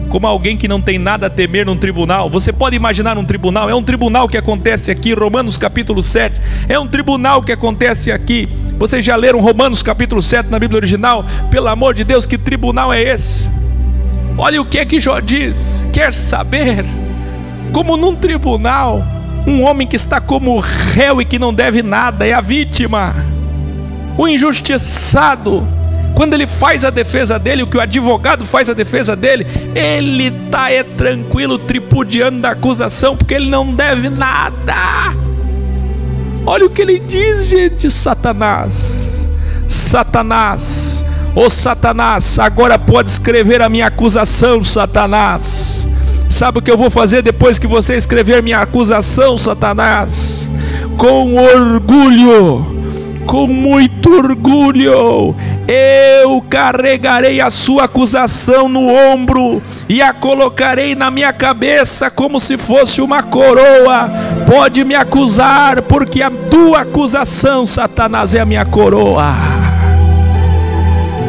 Como alguém que não tem nada a temer num tribunal. Você pode imaginar um tribunal? É um tribunal que acontece aqui, Romanos capítulo 7. É um tribunal que acontece aqui. Vocês já leram Romanos capítulo 7 na Bíblia original? Pelo amor de Deus, que tribunal é esse? Olha o que é que Jó diz. Quer saber? Como num tribunal, um homem que está como réu e que não deve nada, é a vítima, o injustiçado. Quando ele faz a defesa dele, o que o advogado faz a defesa dele, ele está tranquilo, tripudiando da acusação, porque ele não deve nada. Olha o que ele diz, gente. Satanás, Satanás, ô Satanás, agora pode escrever a minha acusação, Satanás. Sabe o que eu vou fazer depois que você escrever minha acusação, Satanás? Com orgulho, com muito orgulho, eu carregarei a sua acusação no ombro e a colocarei na minha cabeça como se fosse uma coroa. Pode me acusar, porque a tua acusação, Satanás, é a minha coroa.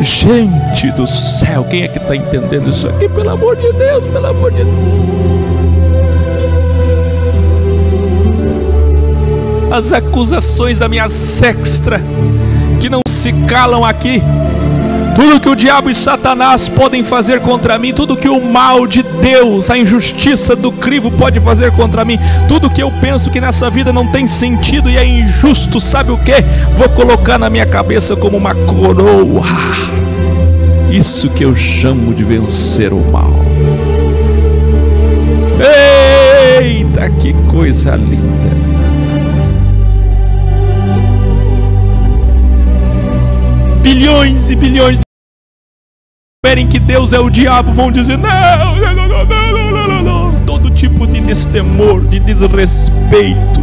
Gente do céu, quem é que está entendendo isso aqui? Pelo amor de Deus, pelo amor de Deus. As acusações da minha sexta, que não se calam aqui. Tudo que o diabo e Satanás podem fazer contra mim, tudo que o mal de Deus, a injustiça do crivo pode fazer contra mim, tudo que eu penso que nessa vida não tem sentido e é injusto, sabe o que? Vou colocar na minha cabeça como uma coroa. Isso que eu chamo de vencer o mal. Eita, que coisa linda! Bilhões e bilhões esperem que Deus é o diabo, vão dizer não. Todo tipo de destemor, de desrespeito,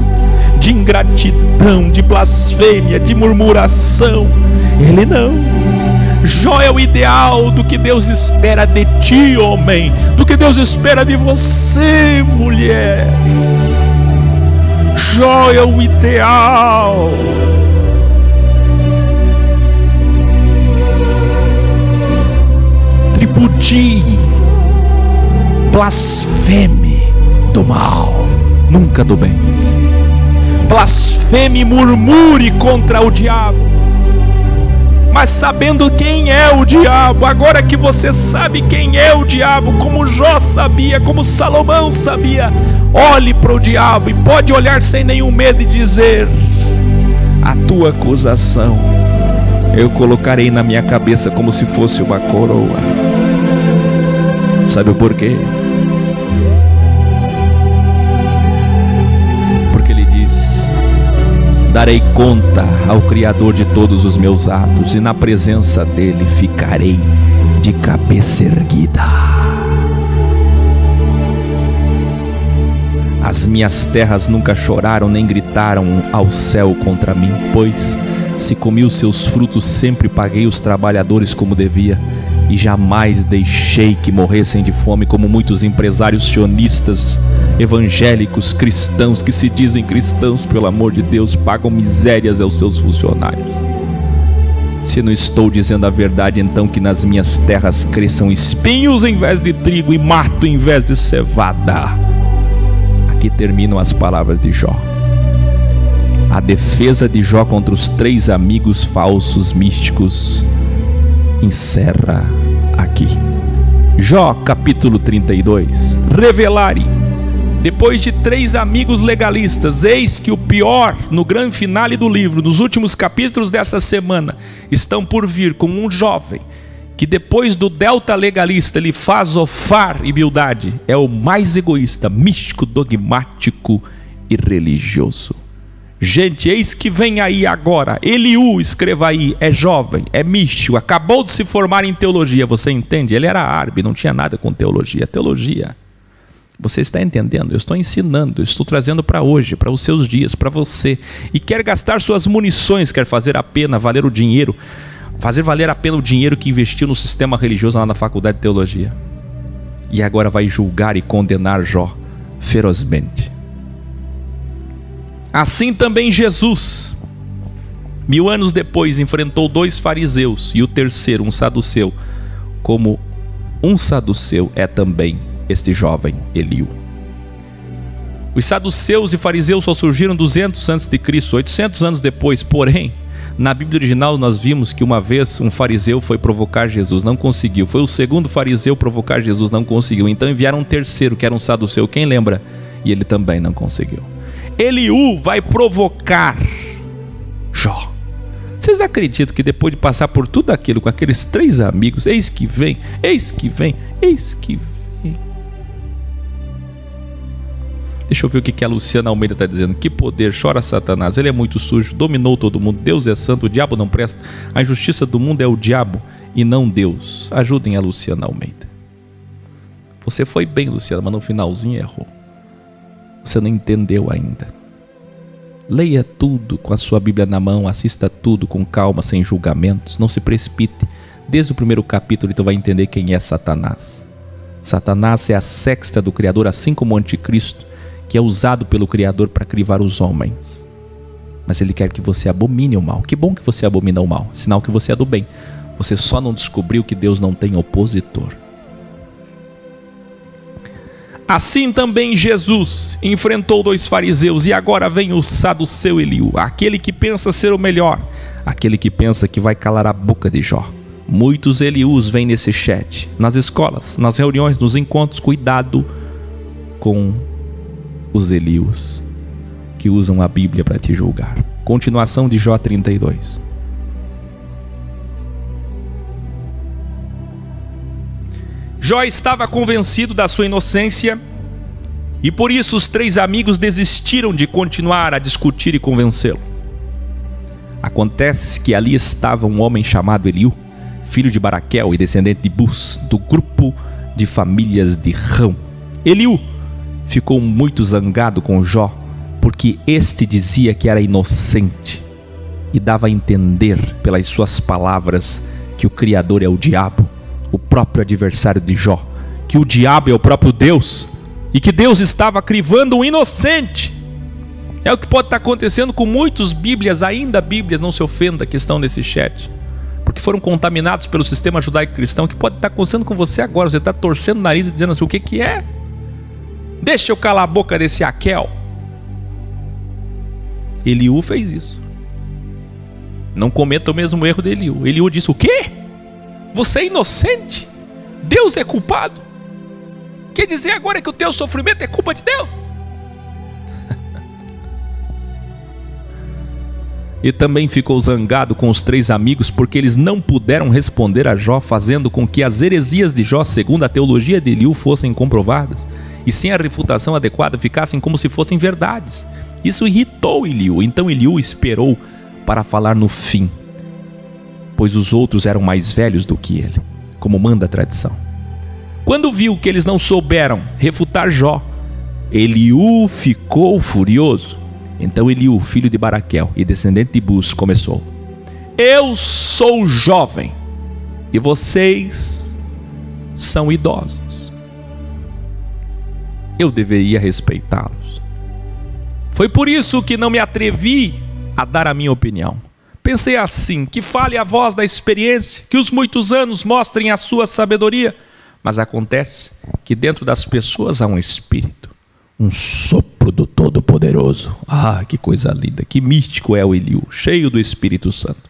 de ingratidão, de blasfêmia, de murmuração. Ele não. Jó é o ideal do que Deus espera de ti, homem, do que Deus espera de você, mulher. Jó é o ideal. Tripudie, blasfeme do mal, nunca do bem. Blasfeme e murmure contra o diabo, mas sabendo quem é o diabo. Agora que você sabe quem é o diabo, como Jó sabia, como Salomão sabia, olhe para o diabo e pode olhar sem nenhum medo e dizer: a tua acusação eu colocarei na minha cabeça como se fosse uma coroa. Sabe o porquê? Porque ele diz: darei conta ao Criador de todos os meus atos, e na presença dele ficarei de cabeça erguida. As minhas terras nunca choraram nem gritaram ao céu contra mim, pois se comi os seus frutos, sempre paguei os trabalhadores como devia, e jamais deixei que morressem de fome, como muitos empresários sionistas, evangélicos, cristãos, que se dizem cristãos, pelo amor de Deus, pagam misérias aos seus funcionários. Se não estou dizendo a verdade, então que nas minhas terras cresçam espinhos em vez de trigo e mato em vez de cevada. Aqui terminam as palavras de Jó. A defesa de Jó contra os 3 amigos falsos místicos encerra aqui. Jó capítulo 32. Revelare. Depois de 3 amigos legalistas, eis que o pior no grande finale do livro, nos últimos capítulos dessa semana, estão por vir com um jovem que depois do delta legalista ele faz Zofar e Bildade, é o mais egoísta, místico, dogmático e religioso. Gente, eis que vem aí agora, Eliú, escreva aí, é jovem, é místico, acabou de se formar em teologia, você entende? Ele era árabe, não tinha nada com teologia. Teologia, você está entendendo? Eu estou ensinando, eu estou trazendo para hoje, para os seus dias, para você. E quer gastar suas munições, quer fazer a pena valer o dinheiro, fazer valer a pena o dinheiro que investiu no sistema religioso lá na faculdade de teologia. E agora vai julgar e condenar Jó ferozmente. Assim também Jesus, 1000 anos depois, enfrentou 2 fariseus e o terceiro, um saduceu, como um saduceu é também este jovem Eliú. Os saduceus e fariseus só surgiram 200 a.C., 800 anos depois. Porém, na Bíblia original nós vimos que uma vez um fariseu foi provocar Jesus, não conseguiu. Foi o segundo fariseu provocar Jesus, não conseguiu. Então enviaram um terceiro, que era um saduceu, quem lembra? E ele também não conseguiu. Eliú vai provocar Jó. Vocês acreditam que depois de passar por tudo aquilo com aqueles 3 amigos, eis que vem, eis que vem, eis que vem. Deixa eu ver o que a Luciana Almeida está dizendo. Que poder, chora Satanás, ele é muito sujo, dominou todo mundo, Deus é santo, o diabo não presta, a injustiça do mundo é o diabo e não Deus. Ajudem a Luciana Almeida. Você foi bem, Luciana, mas no finalzinho errou. Você não entendeu ainda. Leia tudo com a sua Bíblia na mão, assista tudo com calma, sem julgamentos, não se precipite. Desde o primeiro capítulo tu vai entender quem é Satanás. Satanás é a sexta do Criador, assim como o Anticristo, que é usado pelo Criador para crivar os homens. Mas ele quer que você abomine o mal. Que bom que você abomina o mal, sinal que você é do bem. Você só não descobriu que Deus não tem opositor. Assim também Jesus enfrentou 2 fariseus e agora vem o saduceu Eliú, aquele que pensa ser o melhor, aquele que pensa que vai calar a boca de Jó. Muitos Eliús vêm nesse chat, nas escolas, nas reuniões, nos encontros. Cuidado com os Eliús que usam a Bíblia para te julgar. Continuação de Jó 32. Jó estava convencido da sua inocência e por isso os 3 amigos desistiram de continuar a discutir e convencê-lo. Acontece que ali estava um homem chamado Eliú, filho de Baraquel e descendente de Bus, do grupo de famílias de Rão. Eliú ficou muito zangado com Jó, porque este dizia que era inocente e dava a entender pelas suas palavras que o Criador é o diabo, o próprio adversário de Jó, que o diabo é o próprio Deus e que Deus estava crivando um inocente. É o que pode estar acontecendo com muitos Bíblias, ainda Bíblias, não se ofenda, que estão nesse chat, porque foram contaminados pelo sistema judaico-cristão. Que pode estar acontecendo com você agora. Você está torcendo o nariz e dizendo assim: o que é? Deixa eu calar a boca desse Aquel. Eliú fez isso. Não cometa o mesmo erro de Eliú. Eliú disse: o quê? Você é inocente? Deus é culpado? Quer dizer agora que o teu sofrimento é culpa de Deus? E também ficou zangado com os 3 amigos porque eles não puderam responder a Jó, fazendo com que as heresias de Jó, segundo a teologia de Eliú, fossem comprovadas e sem a refutação adequada ficassem como se fossem verdades. Isso irritou Eliú. Então Eliú esperou para falar no fim, pois os outros eram mais velhos do que ele, como manda a tradição. Quando viu que eles não souberam refutar Jó, Eliú ficou furioso. Então Eliú, filho de Baraquel e descendente de Bus, começou: eu sou jovem e vocês são idosos. Eu deveria respeitá-los. Foi por isso que não me atrevi a dar a minha opinião. Pensei assim: que fale a voz da experiência, que os muitos anos mostrem a sua sabedoria. Mas acontece que dentro das pessoas há um espírito, um sopro do Todo-Poderoso. Ah, que coisa linda, que místico é o Eliú, cheio do Espírito Santo.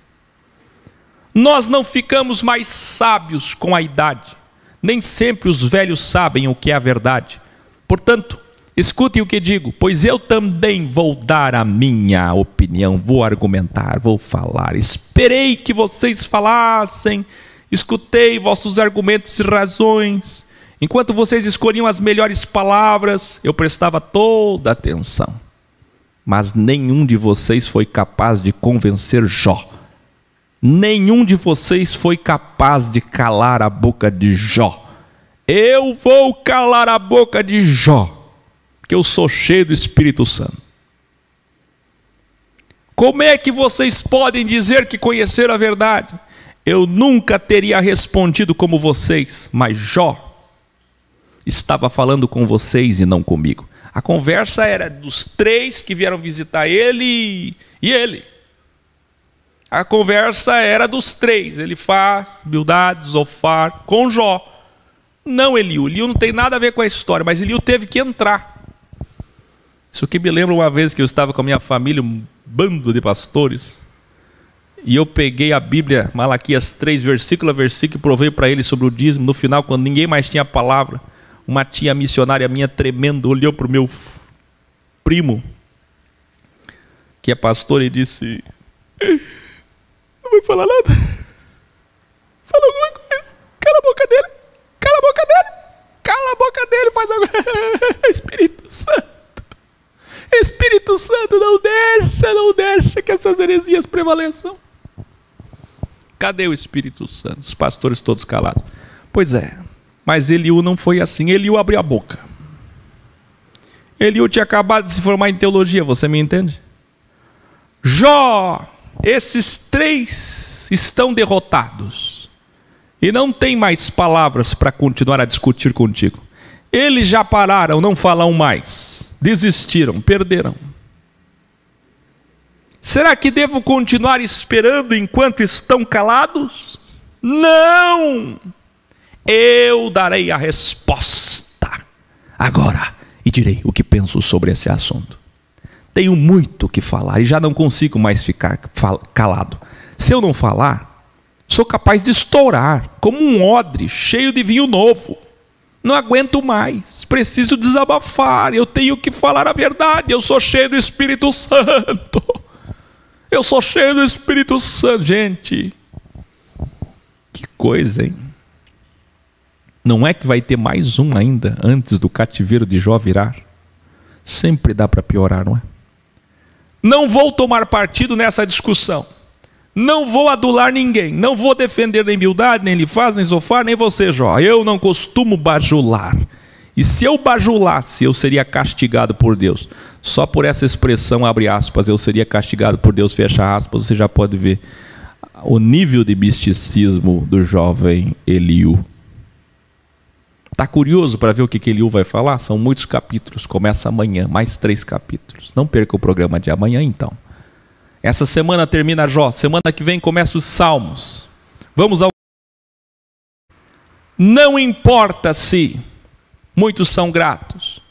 Nós não ficamos mais sábios com a idade. Nem sempre os velhos sabem o que é a verdade. Portanto, escutem o que digo, pois eu também vou dar a minha opinião, vou argumentar, vou falar. Esperei que vocês falassem Escutei vossos argumentos e razões. Enquanto vocês escolhiam as melhores palavras, eu prestava toda atenção. Mas nenhum de vocês foi capaz de convencer Jó. Nenhum de vocês foi capaz de calar a boca de Jó. Eu vou calar a boca de Jó, que eu sou cheio do Espírito Santo. Como é que vocês podem dizer que conheceram a verdade? Eu nunca teria respondido como vocês, mas Jó estava falando com vocês e não comigo. A conversa era dos 3 que vieram visitar ele e ele. A conversa era dos 3, Elifaz, Bildade, Zofar, com Jó. Não Eliú. Eliú não tem nada a ver com a história, mas Eliú teve que entrar. Isso que me lembra uma vez que eu estava com a minha família, um bando de pastores, e eu peguei a Bíblia, Malaquias 3, versículo a versículo, e provei para eles sobre o dízimo. No final, quando ninguém mais tinha palavra, uma tia missionária minha tremendo olhou para o meu primo, que é pastor, e disse: não vai falar nada? Fala alguma coisa. Cala a boca dele. Cala a boca dele. Cala a boca dele. Faz alguma coisa. Espírito Santo. Espírito Santo, não deixa que essas heresias prevaleçam. Cadê o Espírito Santo? Os pastores todos calados. Pois é, mas Eliú não foi assim. Eliú abriu a boca. Eliú tinha acabado de se formar em teologia, você me entende? Jó, esses 3 estão derrotados e não tem mais palavras para continuar a discutir contigo. Eles já pararam, não falam mais, desistiram, perderam. Será que devo continuar esperando enquanto estão calados? Não! Eu darei a resposta agora e direi o que penso sobre esse assunto. Tenho muito o que falar e já não consigo mais ficar calado. Se eu não falar, sou capaz de estourar como um odre cheio de vinho novo. Não aguento mais, preciso desabafar, eu tenho que falar a verdade. Eu sou cheio do Espírito Santo. Eu sou cheio do Espírito Santo. Gente, que coisa, hein? Não é que vai ter mais um ainda antes do cativeiro de Jó virar? Sempre dá para piorar, não é? Não vou tomar partido nessa discussão. Não vou adular ninguém. Não vou defender nem Bildade, nem Elifaz, nem Zofar, nem você, Jó. Eu não costumo bajular. E se eu bajulasse, eu seria castigado por Deus. Só por essa expressão, abre aspas, eu seria castigado por Deus, fecha aspas, você já pode ver o nível de misticismo do jovem Eliú. Está curioso para ver o que Eliú vai falar? São muitos capítulos, começa amanhã, mais 3 capítulos. Não perca o programa de amanhã então. Essa semana termina Jó, semana que vem começa os Salmos. Vamos ao... Não importa se muitos são gratos,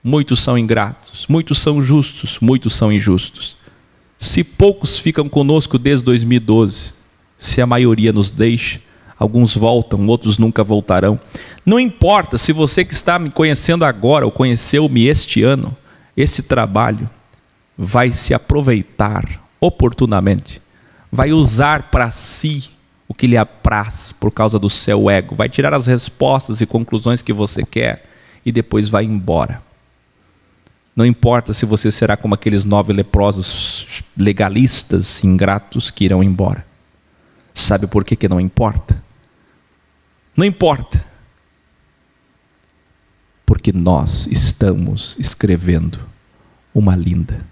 muitos são ingratos, muitos são justos, muitos são injustos. Se poucos ficam conosco desde 2012, se a maioria nos deixa, alguns voltam, outros nunca voltarão. Não importa se você que está me conhecendo agora ou conheceu-me este ano, esse trabalho vai se aproveitar oportunamente, vai usar para si o que lhe apraz por causa do seu ego, vai tirar as respostas e conclusões que você quer e depois vai embora. Não importa se você será como aqueles 9 leprosos legalistas, ingratos que irão embora. Sabe por que não importa? Não importa. Porque nós estamos escrevendo uma linda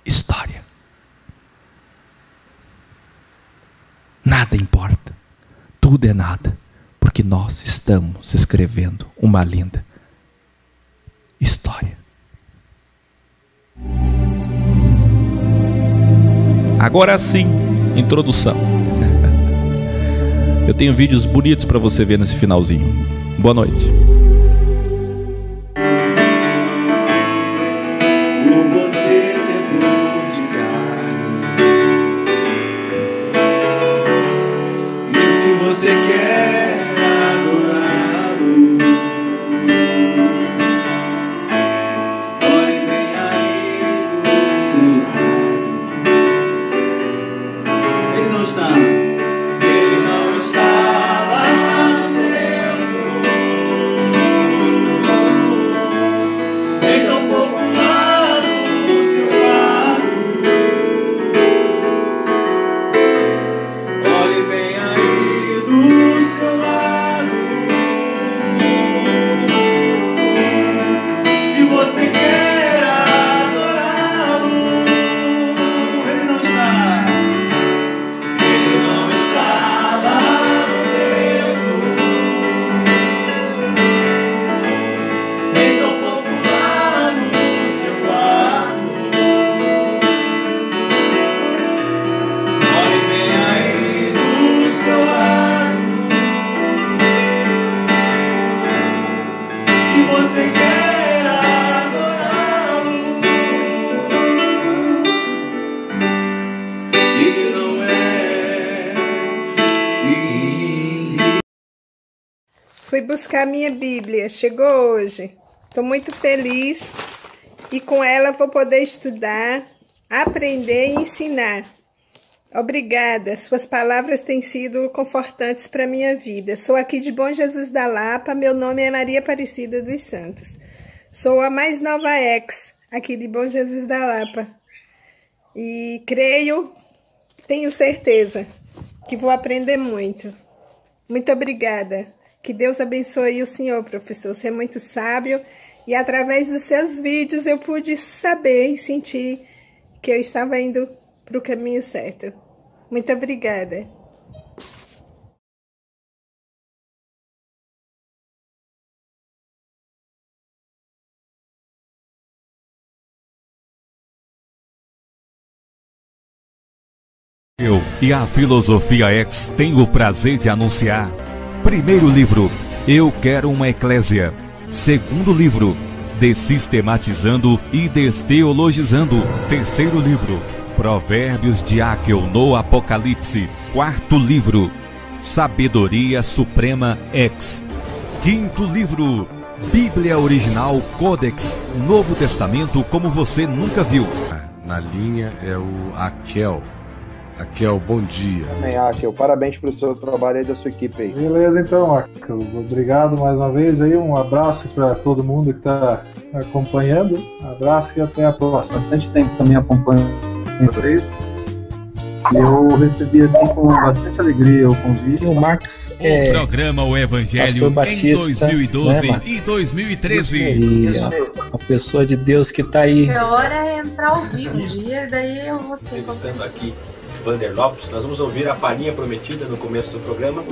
história. Nada importa. Tudo é nada. Porque nós estamos escrevendo uma linda história. Agora sim, introdução. Eu tenho vídeos bonitos para você ver nesse finalzinho. Boa noite. Você quer adorá-lo, olhe bem aí do seu lado. Ele não está Fui buscar minha Bíblia, chegou hoje. Estou muito feliz e com ela vou poder estudar, aprender e ensinar. Obrigada, suas palavras têm sido confortantes para a minha vida. Sou aqui de Bom Jesus da Lapa, meu nome é Maria Aparecida dos Santos. Sou a mais nova ex aqui de Bom Jesus da Lapa. E creio, tenho certeza que vou aprender muito. Muito obrigada. Que Deus abençoe o senhor, professor. Você é muito sábio e através dos seus vídeos eu pude saber e sentir que eu estava indo para o caminho certo. Muito obrigada. Eu e a Filosofia X tenho o prazer de anunciar: primeiro livro, Eu Quero uma Eclésia. Segundo livro, Desistematizando e Desteologizando. Terceiro livro, Provérbios de Áquel no Apocalipse. Quarto livro, Sabedoria Suprema X. Quinto livro, Bíblia Original Codex, Novo Testamento como você nunca viu. Na linha é o Aquel. Aquel, bom dia. Amém, Aquel. Parabéns pelo seu trabalho aí da sua equipe aí. Beleza, então, Aquel. Obrigado mais uma vez aí. Um abraço para todo mundo que está acompanhando. Abraço e até a próxima. Bastante tempo também acompanhando vocês. Eu recebi aqui com bastante alegria o convite. O Max o programa O Evangelho Batista, em 2012 e 2013. E a pessoa de Deus que está aí. É hora é entrar ao vivo um dia, daí eu vou ser. Estando aqui Vander Lopes, nós vamos ouvir a palhinha prometida no começo do programa.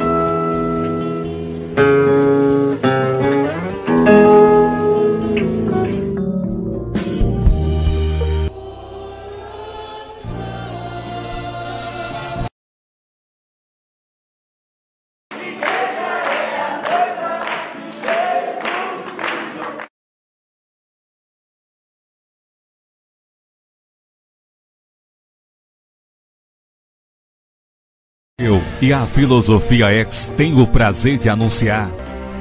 Eu e a Filosofia X tenho o prazer de anunciar: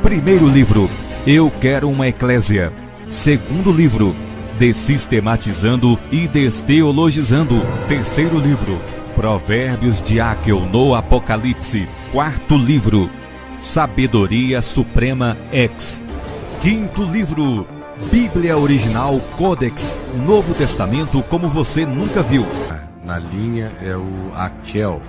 primeiro livro, Eu Quero uma Eclésia. Segundo livro, Desistematizando e Desteologizando. Terceiro livro, Provérbios de Áquel no Apocalipse. Quarto livro, Sabedoria Suprema X. Quinto livro, Bíblia Original Codex, Novo Testamento como você nunca viu. Na linha é o Aquel.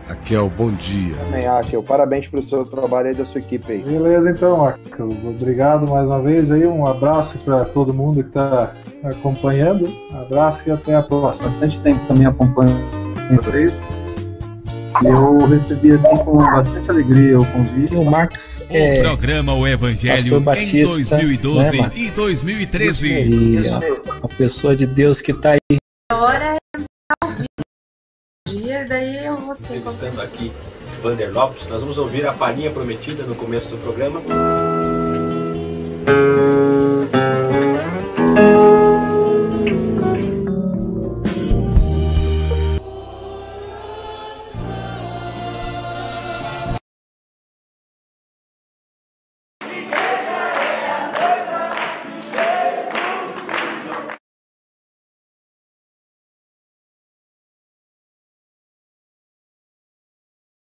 Aquel, bom dia. Amém, Aquel. Parabéns pelo seu trabalho aí da sua equipe aí. Beleza, então, Aquel. Obrigado mais uma vez aí. Um abraço para todo mundo que está acompanhando. Abraço e até a próxima. Bastante tempo também acompanhando vocês. Eu recebi aqui com bastante alegria o convite. O Max o programa O Evangelho Batista, em 2012 e 2013. E a pessoa de Deus que está aí. É hora é entrar ao vivo um dia, daí eu vou ser. Estando aqui Vander Lopes, nós vamos ouvir a palhinha prometida no começo do programa.